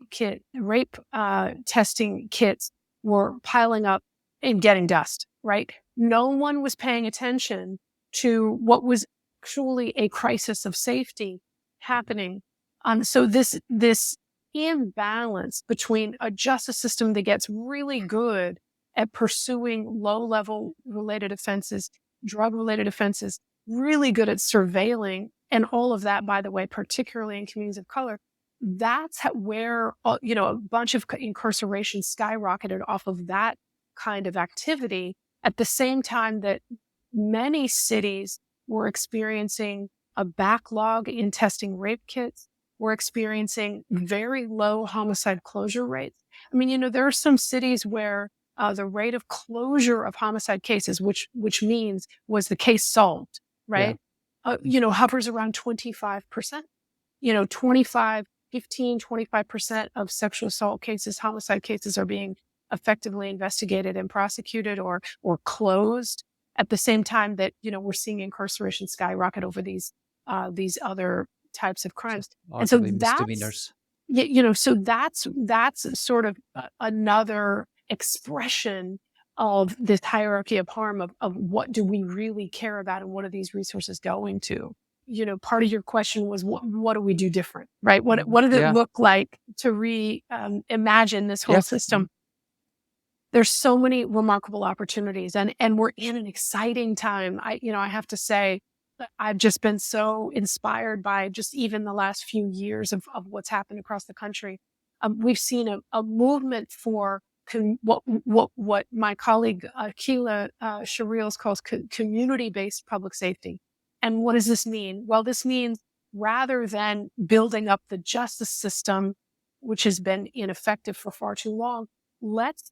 testing kits were piling up and getting dust, right? No one was paying attention to what was truly a crisis of safety happening. So this imbalance between a justice system that gets really good at pursuing low-level related offenses, drug-related offenses, really good at surveilling, and all of that, by the way, particularly in communities of color, that's where, a bunch of incarceration skyrocketed off of that kind of activity, at the same time that many cities were experiencing a backlog in testing rape kits, were experiencing very low homicide closure rates. I mean, there are some cities where the rate of closure of homicide cases, which means was the case solved, right? Yeah. Hovers around 25%. 25% of sexual assault cases, homicide cases are being effectively investigated and prosecuted or closed, at the same time that, we're seeing incarceration skyrocket over these other types of crimes. And so misdemeanors. So that's sort of another expression of this hierarchy of harm of what do we really care about and what are these resources going to? Part of your question was what do we do different, right? What did it Yeah. look like to imagine this whole Yeah. system? There's so many remarkable opportunities, and we're in an exciting time. I have to say that I've just been so inspired by just even the last few years of what's happened across the country. We've seen a movement for what my colleague Keela Shariels calls community-based public safety. And what does this mean? Well, this means rather than building up the justice system, which has been ineffective for far too long, let's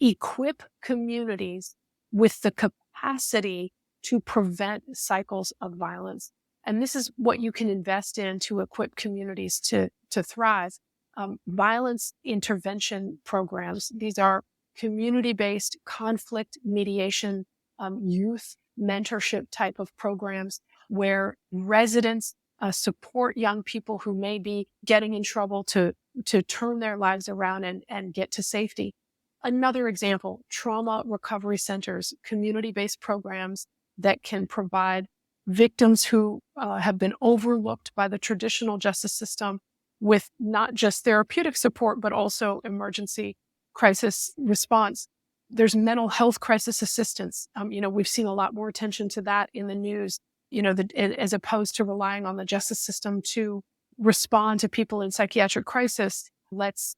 equip communities with the capacity to prevent cycles of violence. And this is what you can invest in to equip communities to thrive. Violence intervention programs. These are community-based conflict mediation, youth mentorship type of programs where residents support young people who may be getting in trouble to turn their lives around and get to safety. Another example, trauma recovery centers, community-based programs that can provide victims who have been overlooked by the traditional justice system with not just therapeutic support, but also emergency crisis response. There's mental health crisis assistance. We've seen a lot more attention to that in the news, as opposed to relying on the justice system to respond to people in psychiatric crisis. Let's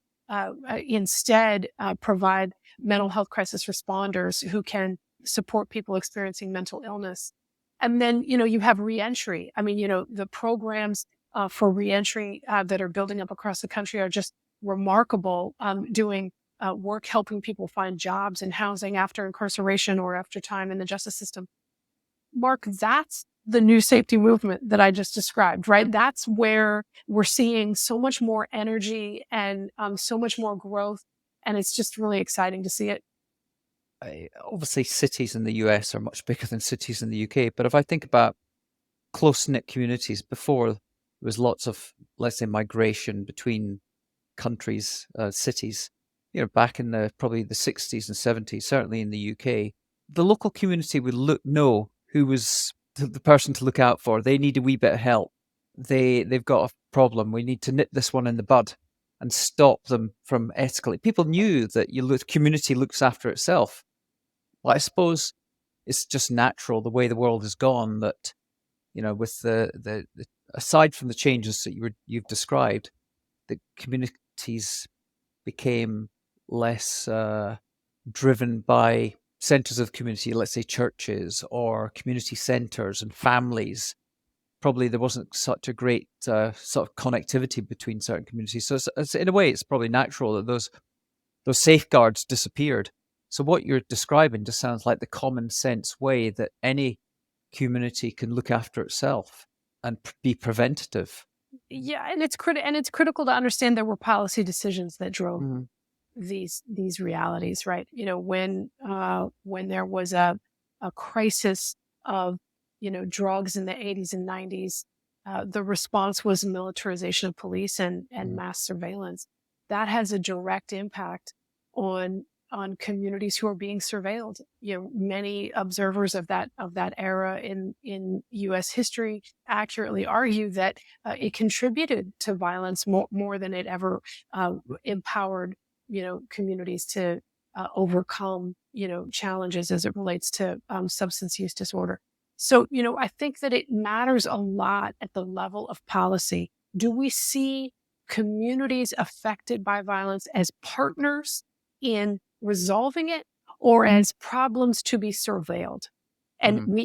instead provide mental health crisis responders who can support people experiencing mental illness. And then, you have reentry. The programs for reentry that are building up across the country are just remarkable, doing work helping people find jobs and housing after incarceration or after time in the justice system. Mark, that's the new safety movement that I just described, right? That's where we're seeing so much more energy and so much more growth. And it's just really exciting to see it. Obviously, cities in the US are much bigger than cities in the UK. But if I think about close-knit communities, before there was lots of, let's say, migration between countries, cities, back in probably the 60s and 70s, certainly in the UK, the local community would know who was the person to look out for. They need a wee bit of help. They've got a problem. We need to nip this one in the bud and stop them from escalating. People knew that the community looks after itself. Well, I suppose it's just natural the way the world has gone that, with the aside from the changes that you've described, the communities became less driven by centers of community, let's say churches or community centers and families. Probably there wasn't such a great sort of connectivity between certain communities. So in a way, it's probably natural that those safeguards disappeared. So what you're describing just sounds like the common sense way that any community can look after itself and be preventative. Yeah, and it's critical to understand there were policy decisions that drove Mhm. these realities, right? When there was a crisis of drugs in the 80s and 90s, the response was militarization of police and Mhm. mass surveillance. That has a direct impact on communities who are being surveilled. Many observers of that era in U.S. history accurately argue that it contributed to violence more than it ever empowered communities to overcome challenges as it relates to substance use disorder. So I think that it matters a lot at the level of policy. Do we see communities affected by violence as partners in resolving it or as problems to be surveilled? And Mhm. we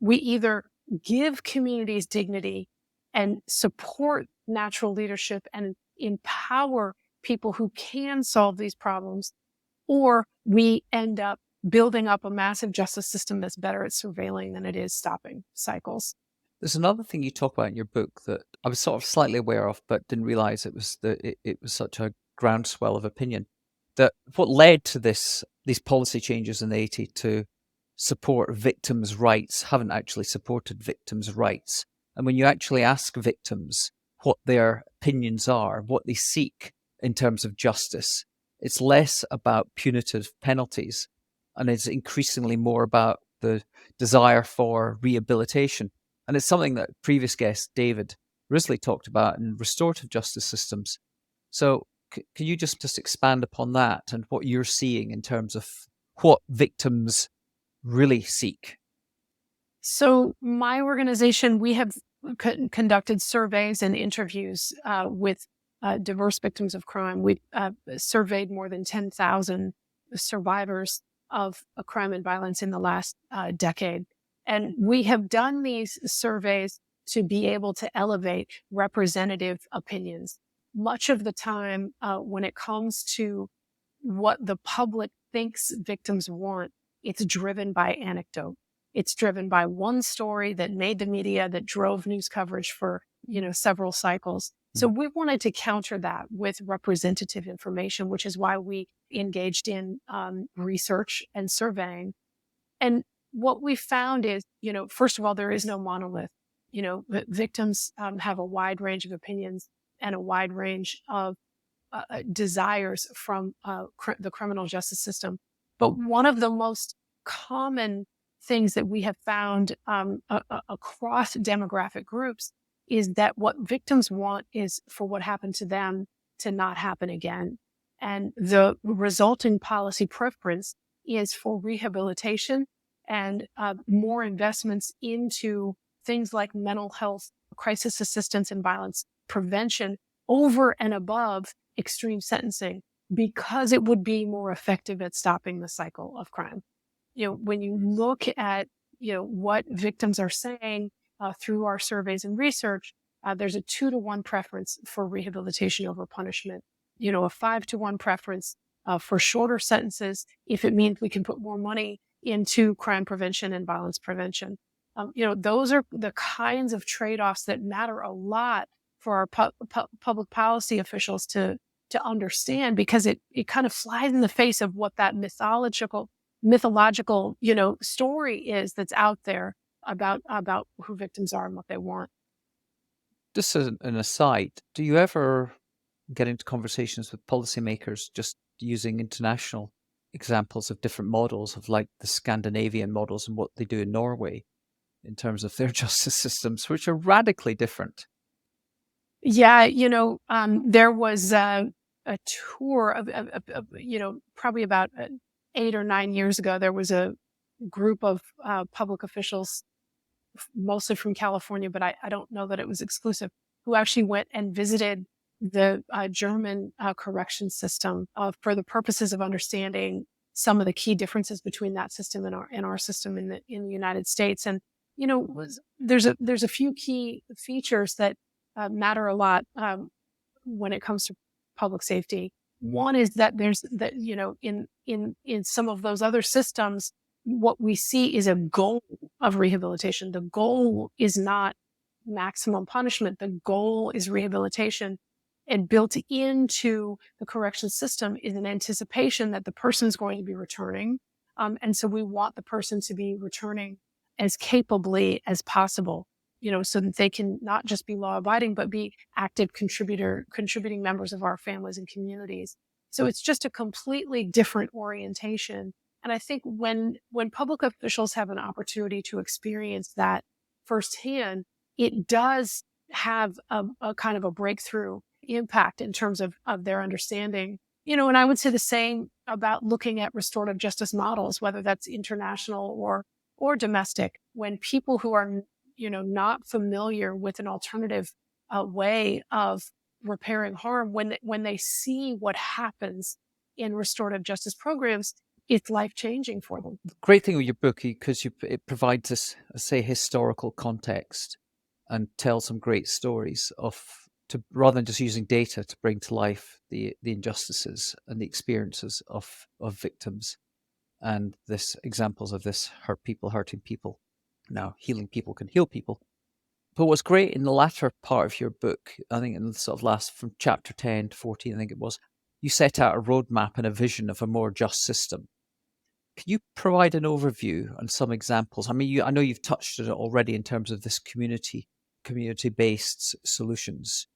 either give communities dignity and support natural leadership and empower people who can solve these problems, or we end up building up a massive justice system that's better at surveilling than it is stopping cycles. There's another thing you talk about in your book that I was sort of slightly aware of, but didn't realize it was such a groundswell of opinion. That what led to these policy changes in the 80s to support victims' rights haven't actually supported victims' rights. And when you actually ask victims what their opinions are, what they seek in terms of justice, it's less about punitive penalties and it's increasingly more about the desire for rehabilitation. And it's something that previous guest David Risley talked about in restorative justice systems. So can you just expand upon that and what you're seeing in terms of what victims really seek? So my organization, we have conducted surveys and interviews with diverse victims of crime. We've surveyed more than 10,000 survivors of crime and violence in the last decade. And we have done these surveys to be able to elevate representative opinions. Much of the time, when it comes to what the public thinks victims want, it's driven by anecdote. It's driven by one story that made the media, that drove news coverage for, several cycles. So we wanted to counter that with representative information, which is why we engaged in research and surveying. And what we found is, first of all, there is no monolith. Victims have a wide range of opinions and a wide range of desires from the criminal justice system. But one of the most common things that we have found across demographic groups is that what victims want is for what happened to them to not happen again. And the resulting policy preference is for rehabilitation and more investments into things like mental health, crisis assistance, and violence prevention over and above extreme sentencing, because it would be more effective at stopping the cycle of crime. When you look at, what victims are saying through our surveys and research, there's a 2-to-1 preference for rehabilitation over punishment, a 5-to-1 preference for shorter sentences if it means we can put more money into crime prevention and violence prevention. Those are the kinds of trade-offs that matter a lot for our public policy officials to understand, because it kind of flies in the face of what that mythological, story is that's out there about who victims are and what they want. Just as an aside, do you ever get into conversations with policymakers just using international examples of different models of like the Scandinavian models and what they do in Norway in terms of their justice systems, which are radically different? Yeah, there was a tour of probably about 8 or 9 years ago. There was a group of public officials, mostly from California, but I don't know that it was exclusive, who actually went and visited the German correction system for the purposes of understanding some of the key differences between that system and our system in the United States. And there's a few key features that matter a lot when it comes to public safety. One is that in some of those other systems, what we see is a goal of rehabilitation. The goal is not maximum punishment. The goal is rehabilitation. And built into the correction system is an anticipation that the person is going to be returning. And so we want the person to be returning as capably as possible, so that they can not just be law abiding, but be active contributing members of our families and communities. So it's just a completely different orientation. And I think when public officials have an opportunity to experience that firsthand, it does have a kind of a breakthrough impact in terms of their understanding. And I would say the same about looking at restorative justice models, whether that's international or domestic. When people who are, not familiar with an alternative way of repairing harm, when they see what happens in restorative justice programs, it's life-changing for them. The great thing with your book, because it provides us, say, historical context and tells some great stories rather than just using data to bring to life the injustices and the experiences of victims, and this examples of this hurting people. Now, healing people can heal people. But what's great in the latter part of your book, I think in the sort of last, from chapter 10 to 14, I think it was, you set out a roadmap and a vision of a more just system. Can you provide an overview and some examples? I mean, I know you've touched on it already in terms of this community-based solutions,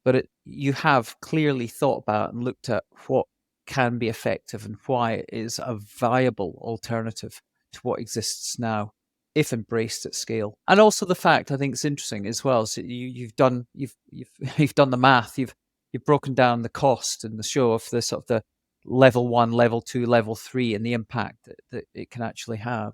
but you have clearly thought about and looked at what can be effective and why it is a viable alternative to what exists now, if embraced at scale. And also the fact I think it's interesting as well. So you've done you've done the math. You've broken down the cost and the show of the sort of the level 1, level 2, level 3, and the impact that it can actually have.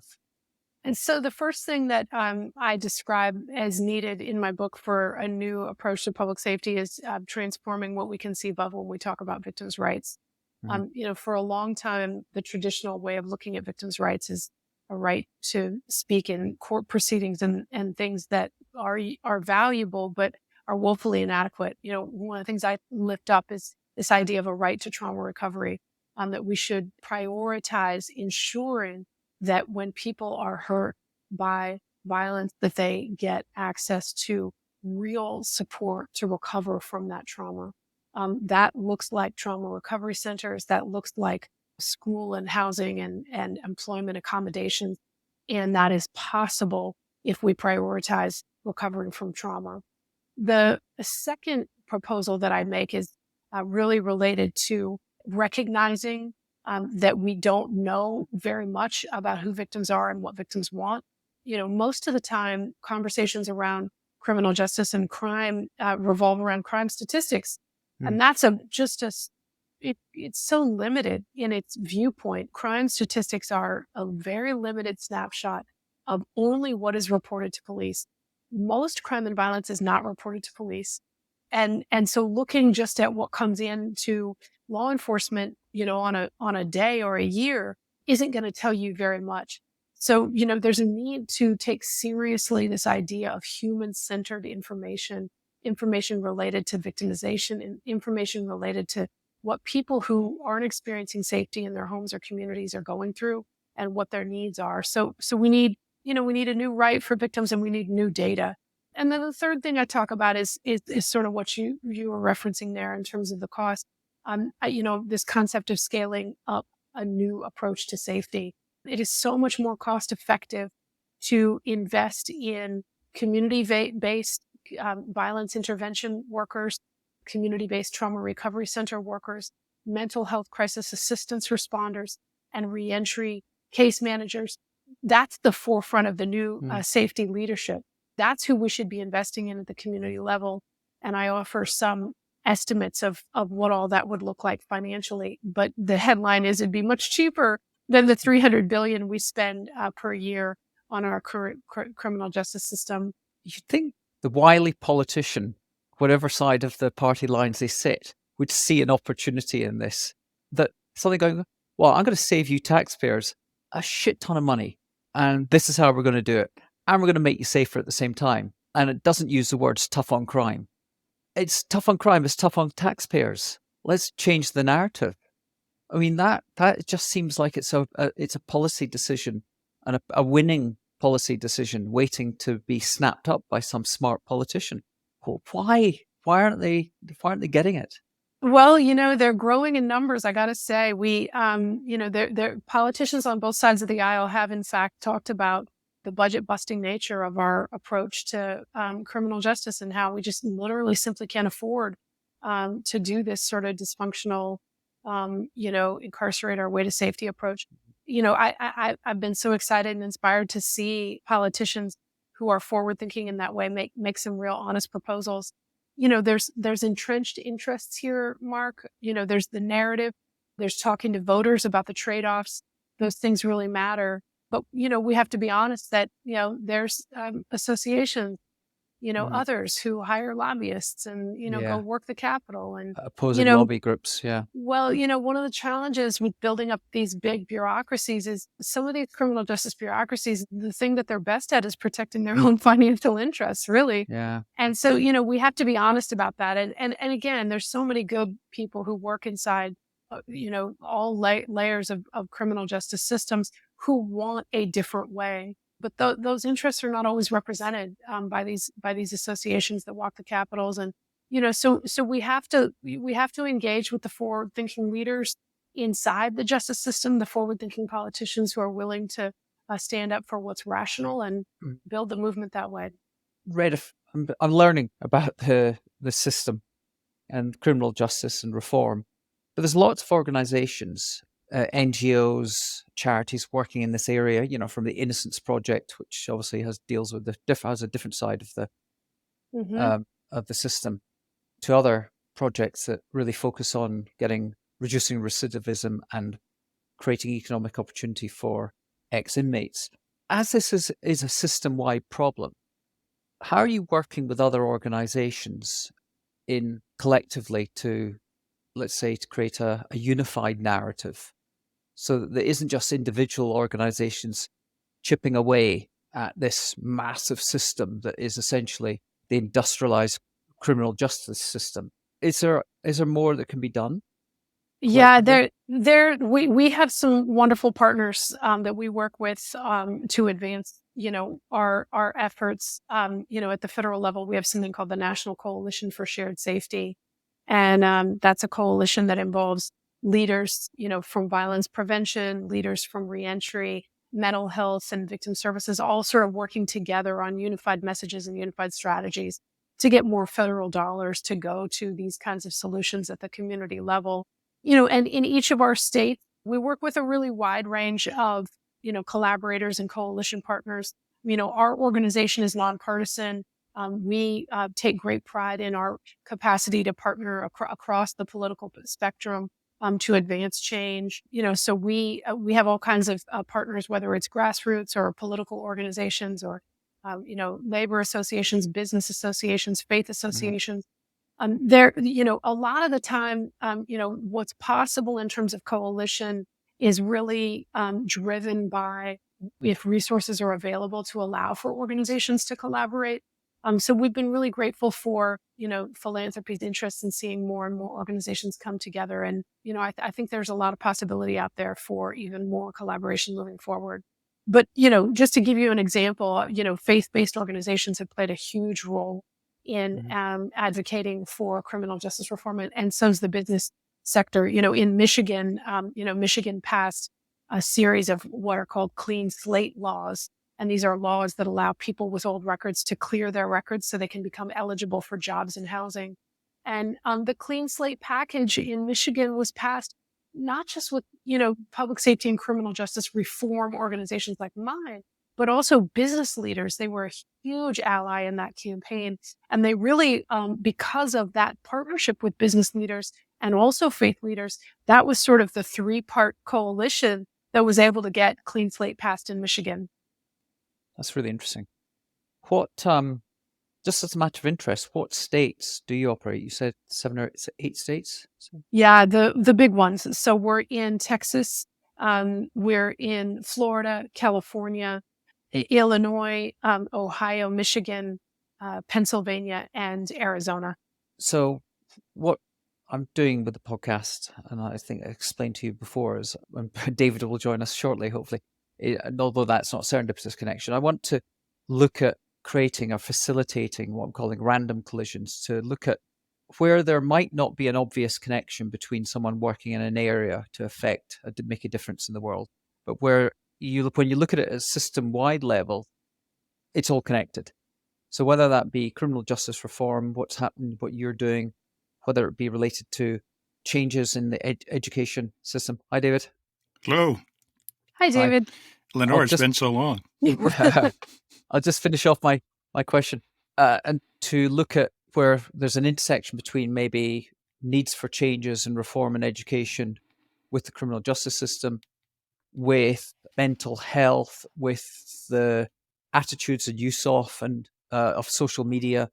And so the first thing that I describe as needed in my book for a new approach to public safety is transforming what we conceive of when we talk about victims' rights. Mm. For a long time, the traditional way of looking at victims' rights is a right to speak in court proceedings and things that are valuable, but are woefully inadequate. One of the things I lift up is this idea of a right to trauma recovery, that we should prioritize ensuring that when people are hurt by violence, that they get access to real support to recover from that trauma. That looks like trauma recovery centers. That looks like school and housing and employment accommodations. And that is possible if we prioritize recovering from trauma. The second proposal that I make is really related to recognizing that we don't know very much about who victims are and what victims want. Most of the time, conversations around criminal justice and crime revolve around crime statistics. Mm. And that's it's so limited in its viewpoint. Crime statistics are a very limited snapshot of only what is reported to police. Most crime and violence is not reported to police. And so looking just at what comes into law enforcement, on a day or a year isn't going to tell you very much. So, there's a need to take seriously this idea of human-centered information related to victimization and information related to what people who aren't experiencing safety in their homes or communities are going through and what their needs are. So we need a new right for victims, and we need new data. And then the third thing I talk about is sort of what you were referencing there in terms of the cost. This concept of scaling up a new approach to safety. It is so much more cost effective to invest in community-based violence intervention workers, community-based trauma recovery center workers, mental health crisis assistance responders, and reentry case managers. That's the forefront of the new safety leadership. That's who we should be investing in at the community level. And I offer some estimates of what all that would look like financially. But the headline is it'd be much cheaper than the $300 billion we spend per year on our current criminal justice system. You'd think the wily politician, whatever side of the party lines they sit, would see an opportunity in this. That something going, well, I'm going to save you taxpayers a shit ton of money, and this is how we're going to do it. And we're going to make you safer at the same time. And it doesn't use the words tough on crime. It's tough on crime, it's tough on taxpayers. Let's change the narrative. I mean, that just seems like it's a policy decision, and a winning policy decision waiting to be snapped up by some smart politician. Well, why aren't they getting it? Well, they're growing in numbers. I got to say, they're politicians on both sides of the aisle have in fact talked about the budget busting nature of our approach to criminal justice and how we just literally simply can't afford to do this sort of dysfunctional, incarcerate our way to safety approach. I've been so excited and inspired to see politicians who are forward thinking in that way make some real honest proposals. There's entrenched interests here, Mark. There's the narrative. There's talking to voters about the trade-offs. Those things really matter. But, we have to be honest that, there's associations, others who hire lobbyists and, go work the Capitol and opposing lobby groups. Yeah. Well, one of the challenges with building up these big bureaucracies is some of these criminal justice bureaucracies, the thing that they're best at is protecting their own financial interests, really. Yeah. And so, we have to be honest about that. And again, there's so many good people who work inside, all layers of criminal justice systems who want a different way. But those interests are not always represented by these associations that walk the capitals. And, so we have to engage with the forward-thinking leaders inside the justice system, the forward-thinking politicians who are willing to stand up for what's rational and build the movement that way. I'm learning about the system and criminal justice and reform. But there's lots of organizations, NGOs, charities working in this area, from the Innocence Project, which obviously deals with has a different side Hmm. of the system, to other projects that really focus on reducing recidivism and creating economic opportunity for ex-inmates. As this is a system-wide problem, how are you working with other organizations in collectively to, let's say, to create a unified narrative so that there isn't just individual organizations chipping away at this massive system that is essentially the industrialized criminal justice system? Is there more that can be done Yeah, collectively? we have some wonderful partners that we work with to advance, our efforts. At the federal level, we have something called the National Coalition for Shared Safety, and that's a coalition that involves leaders, from violence prevention, leaders from reentry, mental health, and victim services, all sort of working together on unified messages and unified strategies to get more federal dollars to go to these kinds of solutions at the community level. And in each of our states, we work with a really wide range of, collaborators and coalition partners. Our organization is nonpartisan. We take great pride in our capacity to partner across the political spectrum to advance change. So we have all kinds of partners, whether it's grassroots or political organizations or labor associations, business associations, faith Mhm. associations. A lot of the time, what's possible in terms of coalition is really driven by if resources are available to allow for organizations to collaborate. So we've been really grateful for, philanthropy's interest in seeing more and more organizations come together. And, I think there's a lot of possibility out there for even more collaboration moving forward. But, just to give you an example, faith-based organizations have played a huge role in Mhm. advocating for criminal justice reform, and so is the business sector. In Michigan, Michigan passed a series of what are called clean slate laws. And these are laws that allow people with old records to clear their records so they can become eligible for jobs and housing. And the clean slate package in Michigan was passed not just with, public safety and criminal justice reform organizations like mine, but also business leaders. They were a huge ally in that campaign. And they really, because of that partnership with business leaders and also faith leaders, that was sort of the three-part coalition that was able to get clean slate passed in Michigan. That's really interesting. What, just as a matter of interest, what states do you operate? You said 8 states? Yeah, the big ones. So we're in Texas, we're in Florida, California, Illinois, Ohio, Michigan, Pennsylvania, and Arizona. So, what I'm doing with the podcast, and I think I explained to you before, is David will join us shortly, hopefully. And although that's not serendipitous connection, I want to look at creating or facilitating what I'm calling random collisions to look at where there might not be an obvious connection between someone working in an area to make a difference in the world, but where when you look at it at a system-wide level, it's all connected. So whether that be criminal justice reform, what's happened, what you're doing, whether it be related to changes in the education system. Hi, David. Hello, Hi, Hi. David. I'll Lenore. It's just been so long. I'll just finish off my question, and to look at where there's an intersection between maybe needs for changes and reform in education with the criminal justice system, with mental health, with the attitudes and use of social media,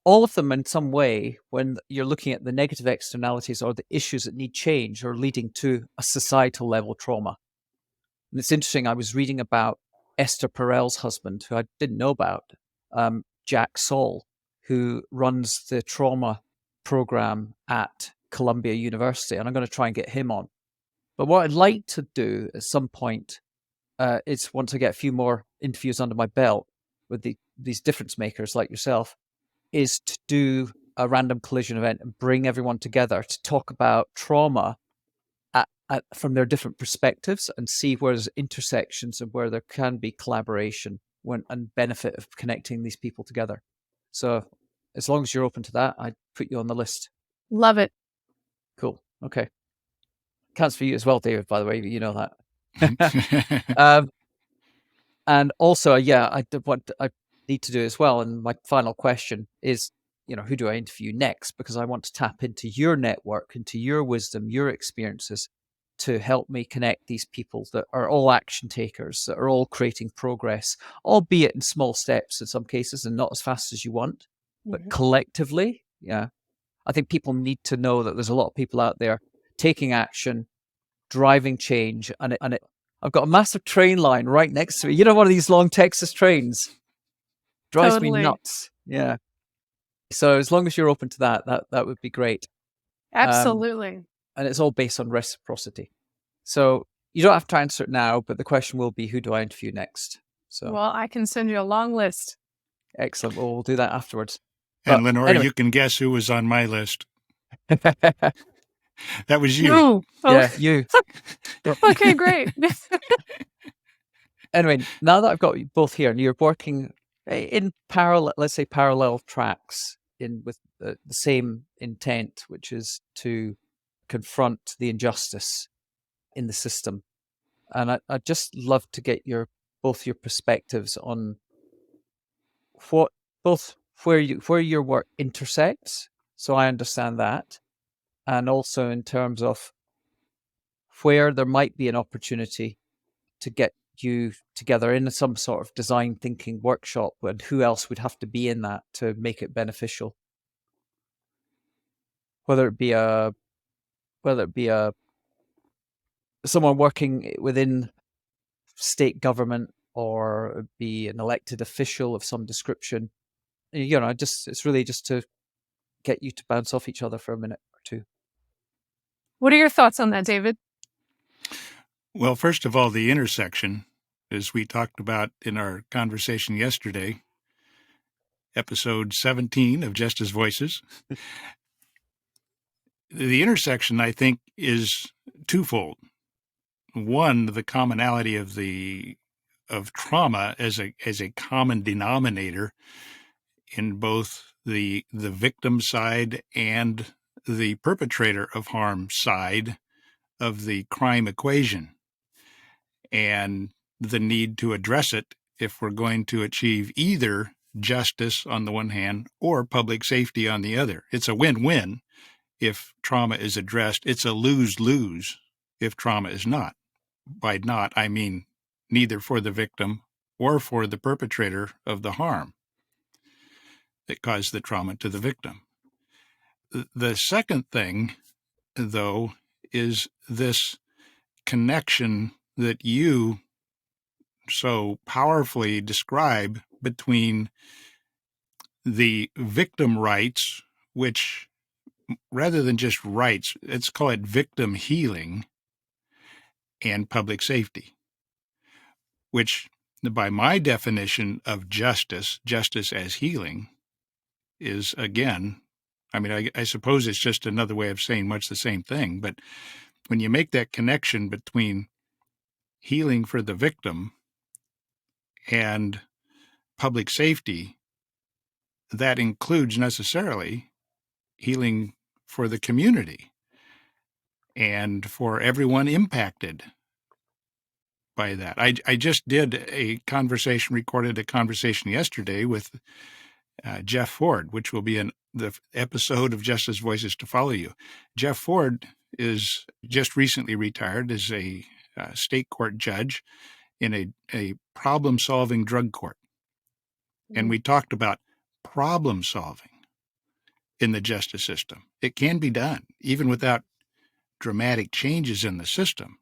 all of them in some way, when you're looking at the negative externalities or the issues that need change, are leading to a societal level trauma. And it's interesting, I was reading about Esther Perel's husband, who I didn't know about, Jack Saul, who runs the trauma program at Columbia University. And I'm going to try and get him on. But what I'd like to do at some point is, once I get a few more interviews under my belt with these difference makers like yourself, is to do a random collision event and bring everyone together to talk about trauma from their different perspectives and see where there's intersections and where there can be collaboration and benefit of connecting these people together. So as long as you're open to that, I'd put you on the list. Love it. Cool. Okay. Counts for you as well, David, by the way, you know that. And also, what I need to do as well, and my final question is, who do I interview next? Because I want to tap into your network, into your wisdom, your experiences to help me connect these people that are all action takers, that are all creating progress, albeit in small steps in some cases and not as fast as you want, but collectively. Yeah. I think people need to know that there's a lot of people out there taking action, driving change, and I've got a massive train line right next to me. One of these long Texas trains drives me Totally. nuts. Yeah. So as long as you're open to that would be great. Absolutely. And it's all based on reciprocity. So you don't have to answer it now, but the question will be, who do I interview next? So Well, I can send you a long list. excellent. Well, we'll do that afterwards. And But Lenore, anyway. you can guess who was on my list. That was you. Oh, Yeah, you. okay, great. Anyway, now that I've got you both here and you're working in parallel, let's say parallel tracks with the same intent, which is to confront the injustice in the system. And I'd just love to get both your perspectives on where your work intersects, so I understand that, and also in terms of where there might be an opportunity to get you together in some sort of design thinking workshop, and who else would have to be in that to make it beneficial, whether it be someone working within state government or be an elected official of some description. It's really just to get you to bounce off each other for a minute or two. What are your thoughts on that, David? Well, first of all, the intersection, as we talked about in our conversation yesterday, episode 17 of Just as Voices. The intersection, I think, is twofold. One, the commonality of trauma as a common denominator in both the victim side and the perpetrator of harm side of the crime equation, and the need to address it if we're going to achieve either justice on the one hand or public safety on the other. It's a win-win if trauma is addressed. It's a lose-lose if trauma is not. By not, I mean neither for the victim or for the perpetrator of the harm that caused the trauma to the victim. The second thing, though, is this connection that you so powerfully describe between the victim rights, which rather than just rights, let's call it victim healing, and public safety, which by my definition of justice as healing is, again, I mean, I suppose it's just another way of saying much the same thing, but when you make that connection between healing for the victim and public safety, that includes necessarily healing for the community and for everyone impacted by that. I just recorded a conversation yesterday with Jeff Ford, which will be in the episode of Just as Voices to follow you. Jeff Ford is just recently retired as a state court judge in a problem-solving drug court. And we talked about problem solving in the justice system. It can be done, even without dramatic changes in the system.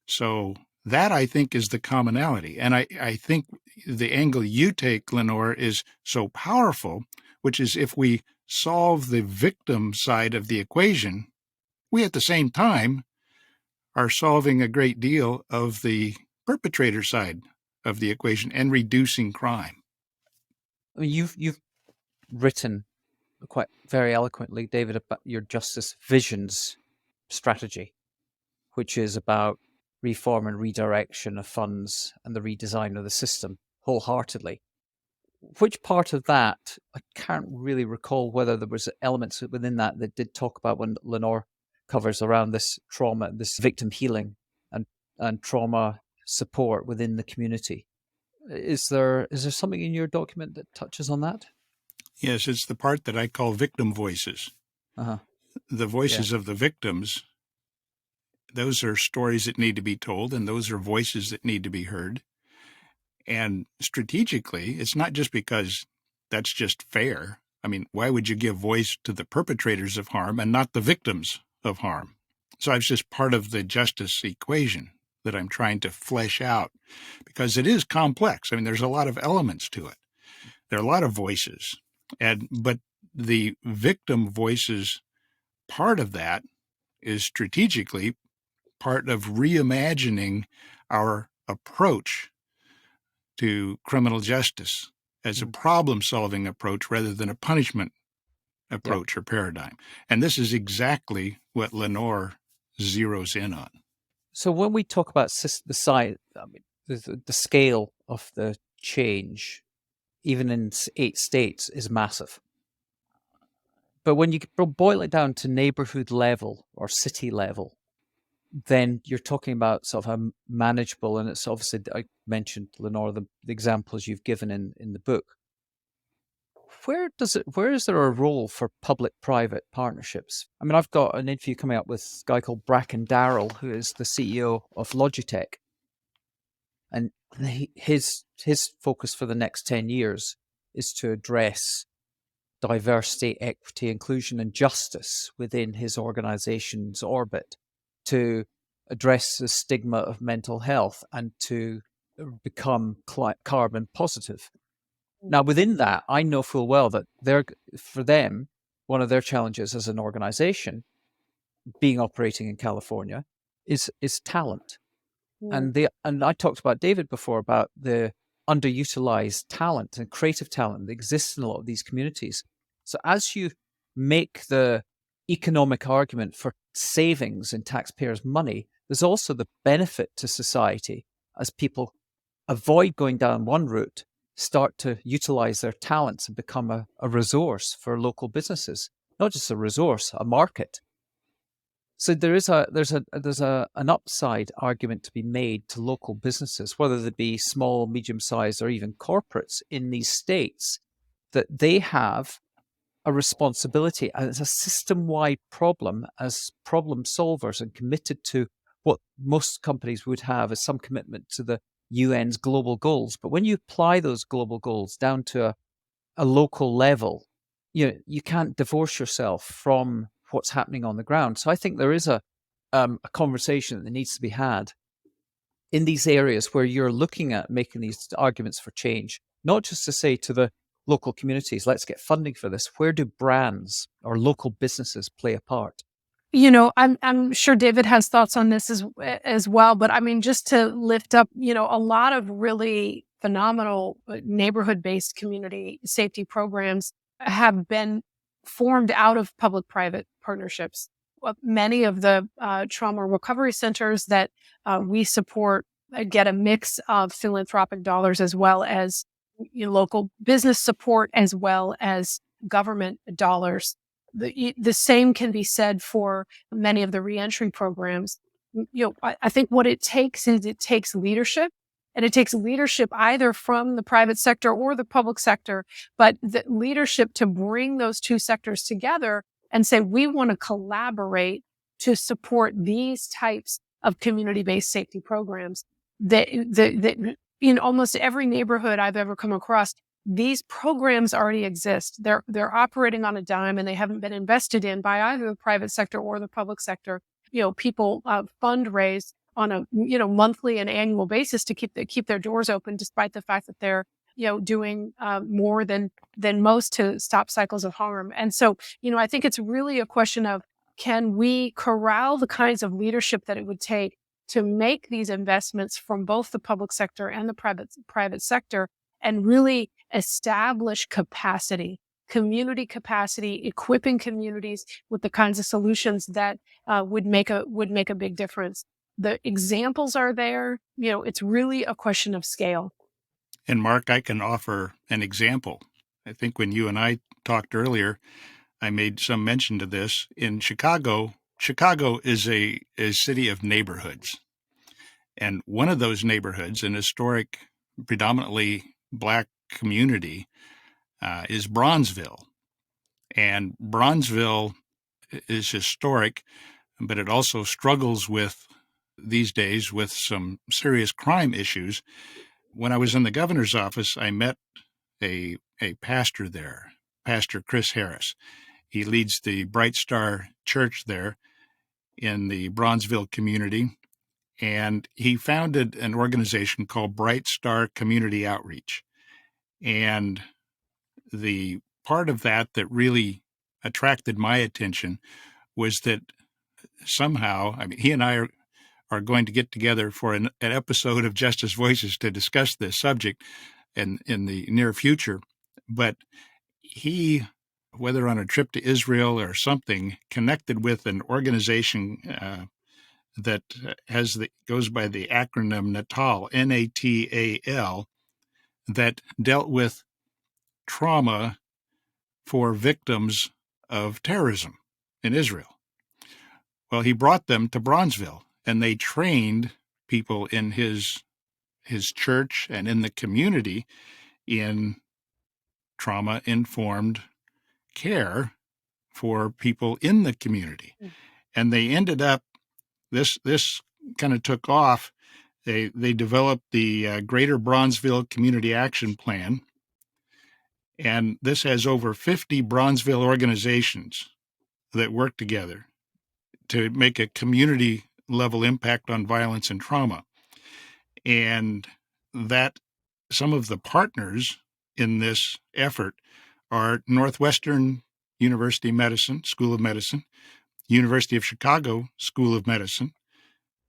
So that, I think, is the commonality. And I think the angle you take, Lenore, is so powerful, which is if we solve the victim side of the equation, we at the same time are solving a great deal of the perpetrator side of the equation and reducing crime. I mean, you've written quite very eloquently, David, about your justice visions strategy, which is about reform and redirection of funds and the redesign of the system wholeheartedly. which part of that, I can't really recall whether there was elements within that did talk about when Lenore covers around this trauma, this victim healing and trauma support within the community. Is there something in your document that touches on that? Yes, it's the part that I call victim voices. Uh-huh. The voices of the victims, those are stories that need to be told, and those are voices that need to be heard. And strategically, it's not just because that's just fair. I mean, why would you give voice to the perpetrators of harm and not the victims of harm? So it's just part of the justice equation that I'm trying to flesh out, because it is complex. I mean, there's a lot of elements to it. There are a lot of voices, but the victim voices part of that is strategically part of reimagining our approach to criminal justice as a problem-solving approach rather than a punishment approach or paradigm. And this is exactly what Lenore zeroes in on. So when we talk about the size, I mean, the scale of the change, even in 8 states, is massive. But when you boil it down to neighborhood level or city level, then you're talking about sort of a manageable, and it's obviously, I mentioned, Lenore, the examples you've given in the book. Where is there a role for public-private partnerships? I mean, I've got an interview coming up with a guy called Bracken Darrell, who is the CEO of Logitech. And his focus for the next 10 years is to address diversity, equity, inclusion, and justice within his organization's orbit, to address the stigma of mental health and to become carbon positive. Now, within that, I know full well that for them, one of their challenges as an organization, being operating in California, is talent. And I talked about David before about the underutilized talent and creative talent that exists in a lot of these communities. So as you make the economic argument for savings in taxpayers' money, there's also the benefit to society as people avoid going down one route, start to utilize their talents and become a resource for local businesses, not just a resource, a market. So there's an upside argument to be made to local businesses, whether they be small, medium-sized, or even corporates in these states, that they have a responsibility, and it's a system-wide problem as problem solvers and committed to what most companies would have as some commitment to the UN's global goals. But when you apply those global goals down to a local level, you can't divorce yourself from what's happening on the ground. So I think there is a conversation that needs to be had in these areas where you're looking at making these arguments for change, not just to say to the local communities, let's get funding for this. Where do brands or local businesses play a part? I'm sure David has thoughts on this as well, but I mean, just to lift up, a lot of really phenomenal neighborhood-based community safety programs have been formed out of public-private partnerships. Many of the trauma recovery centers that we support get a mix of philanthropic dollars as well as local business support as well as government dollars. The same can be said for many of the reentry programs. I think what it takes is it takes leadership, and it takes leadership either from the private sector or the public sector, but the leadership to bring those two sectors together and say, we want to collaborate to support these types of community-based safety programs. That in almost every neighborhood I've ever come across, these programs already exist. They're operating on a dime, and they haven't been invested in by either the private sector or the public sector. People fundraise on a monthly and annual basis to keep their doors open, despite the fact that they're doing more than most to stop cycles of harm. And so I think it's really a question of, can we corral the kinds of leadership that it would take to make these investments from both the public sector and the private sector, and really establish capacity, community capacity, equipping communities with the kinds of solutions that would make a big difference. The examples are there. It's really a question of scale. And Mark, I can offer an example. I think when you and I talked earlier, I made some mention to this. In Chicago, Chicago is a city of neighborhoods. And one of those neighborhoods, an historic, predominantly Black community, is Bronzeville. And Bronzeville is historic, but it also struggles with, these days, with some serious crime issues. When I was in the governor's office, I met a pastor there, Pastor Chris Harris. He leads the Bright Star Church there in the Bronzeville community, and he founded an organization called Bright Star Community Outreach. And the part of that that really attracted my attention was that somehow, I mean, he and I are going to get together for an episode of Justice Voices to discuss this subject in the near future. But he, whether on a trip to Israel or something, connected with an organization that goes by the acronym Natal, Natal, that dealt with trauma for victims of terrorism in Israel. Well, he brought them to Bronzeville, and they trained people in his church and in the community in trauma-informed care for people in the community. And they ended up, this kind of took off. They developed the Greater Bronzeville Community Action Plan, and this has over 50 Bronzeville organizations that work together to make a community level impact on violence and trauma. And that some of the partners in this effort are Northwestern University Medicine, School of Medicine, University of Chicago School of Medicine,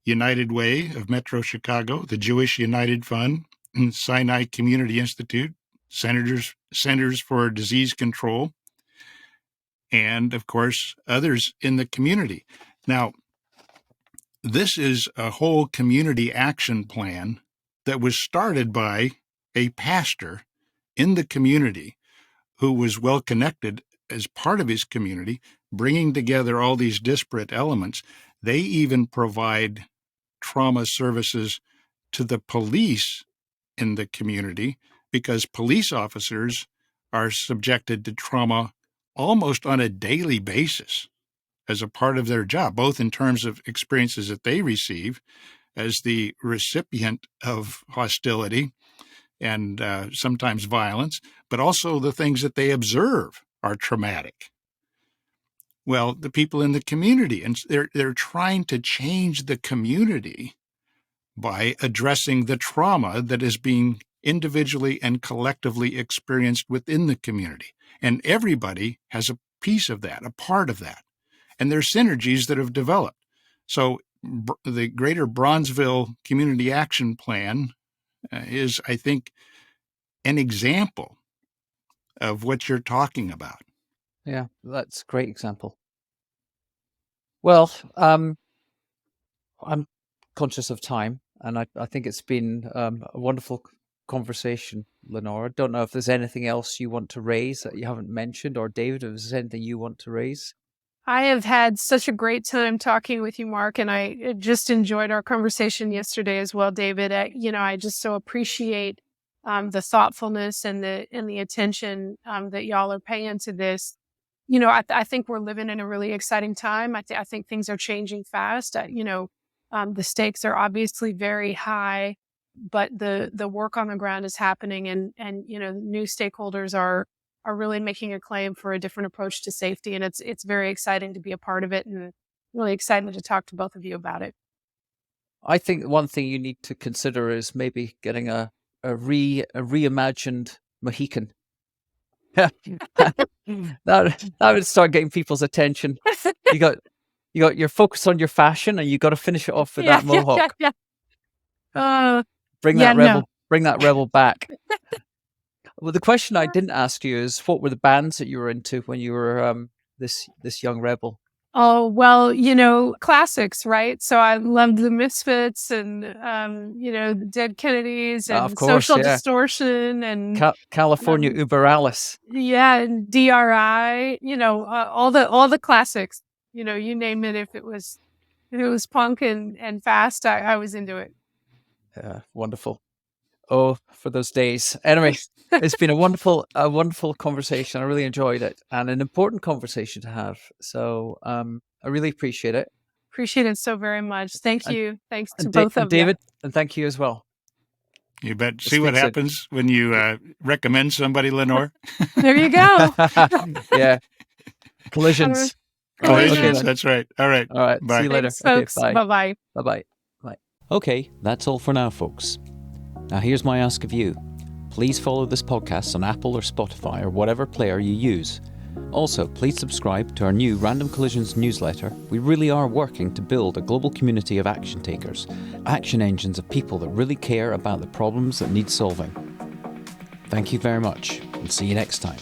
United Way of Metro Chicago, the Jewish United Fund, Sinai Community Institute, Centers for Disease Control, and, of course, others in the community. Now, this is a whole community action plan that was started by a pastor in the community who was well connected as part of his community, bringing together all these disparate elements. They even provide trauma services to the police in the community because police officers are subjected to trauma almost on a daily basis as a part of their job, both in terms of experiences that they receive as the recipient of hostility and sometimes violence, but also the things that they observe are traumatic. Well, the people in the community, and they're trying to change the community by addressing the trauma that is being individually and collectively experienced within the community. And everybody has a piece of that, a part of that. And there's synergies that have developed. So the Greater Bronzeville Community Action Plan is, I think, an example of what you're talking about. Yeah, that's a great example. Well, I'm conscious of time, and I think it's been a wonderful conversation, Lenore. I don't know if there's anything else you want to raise that you haven't mentioned, or David, if there's anything you want to raise. I have had such a great time talking with you, Mark, and I just enjoyed our conversation yesterday as well, David. I just so appreciate the thoughtfulness and the attention that y'all are paying to this. I think we're living in a really exciting time. I think things are changing fast. The stakes are obviously very high, but the work on the ground is happening, and new stakeholders are really making a claim for a different approach to safety. And it's very exciting to be a part of it, and really excited to talk to both of you about it. I think one thing you need to consider is maybe getting a reimagined Mohican. that would start getting people's attention. You're focused on your fashion, and you got to finish it off with that mohawk. Bring that rebel back. Well, the question I didn't ask you is, what were the bands that you were into when you were this young rebel? Oh, well, classics, right? So I loved the Misfits and, the Dead Kennedys Of and course, Social yeah. Distortion and, California um, Uber Alice. yeah, and DRI, all the classics, you name it. If it was punk and fast, I was into it. Yeah, wonderful. Oh, for those days. Anyway, it's been a wonderful conversation. I really enjoyed it, and an important conversation to have. So I really appreciate it. Appreciate it so very much. Thank And, you. Thanks to both and of you. David, and thank you as well. You bet. We'll See what speak soon. happens when you recommend somebody, Lenore? There you go. Yeah. Collisions. All right, Collisions. okay then. That's right. All right. All right. Bye. See you later. Thanks, folks. Okay, bye. Bye-bye. Bye-bye. Bye. Okay, that's all for now, folks. Now here's my ask of you. Please follow this podcast on Apple or Spotify or whatever player you use. Also, please subscribe to our new Random Collisions newsletter. We really are working to build a global community of action takers, action engines of people that really care about the problems that need solving. Thank you very much, and see you next time.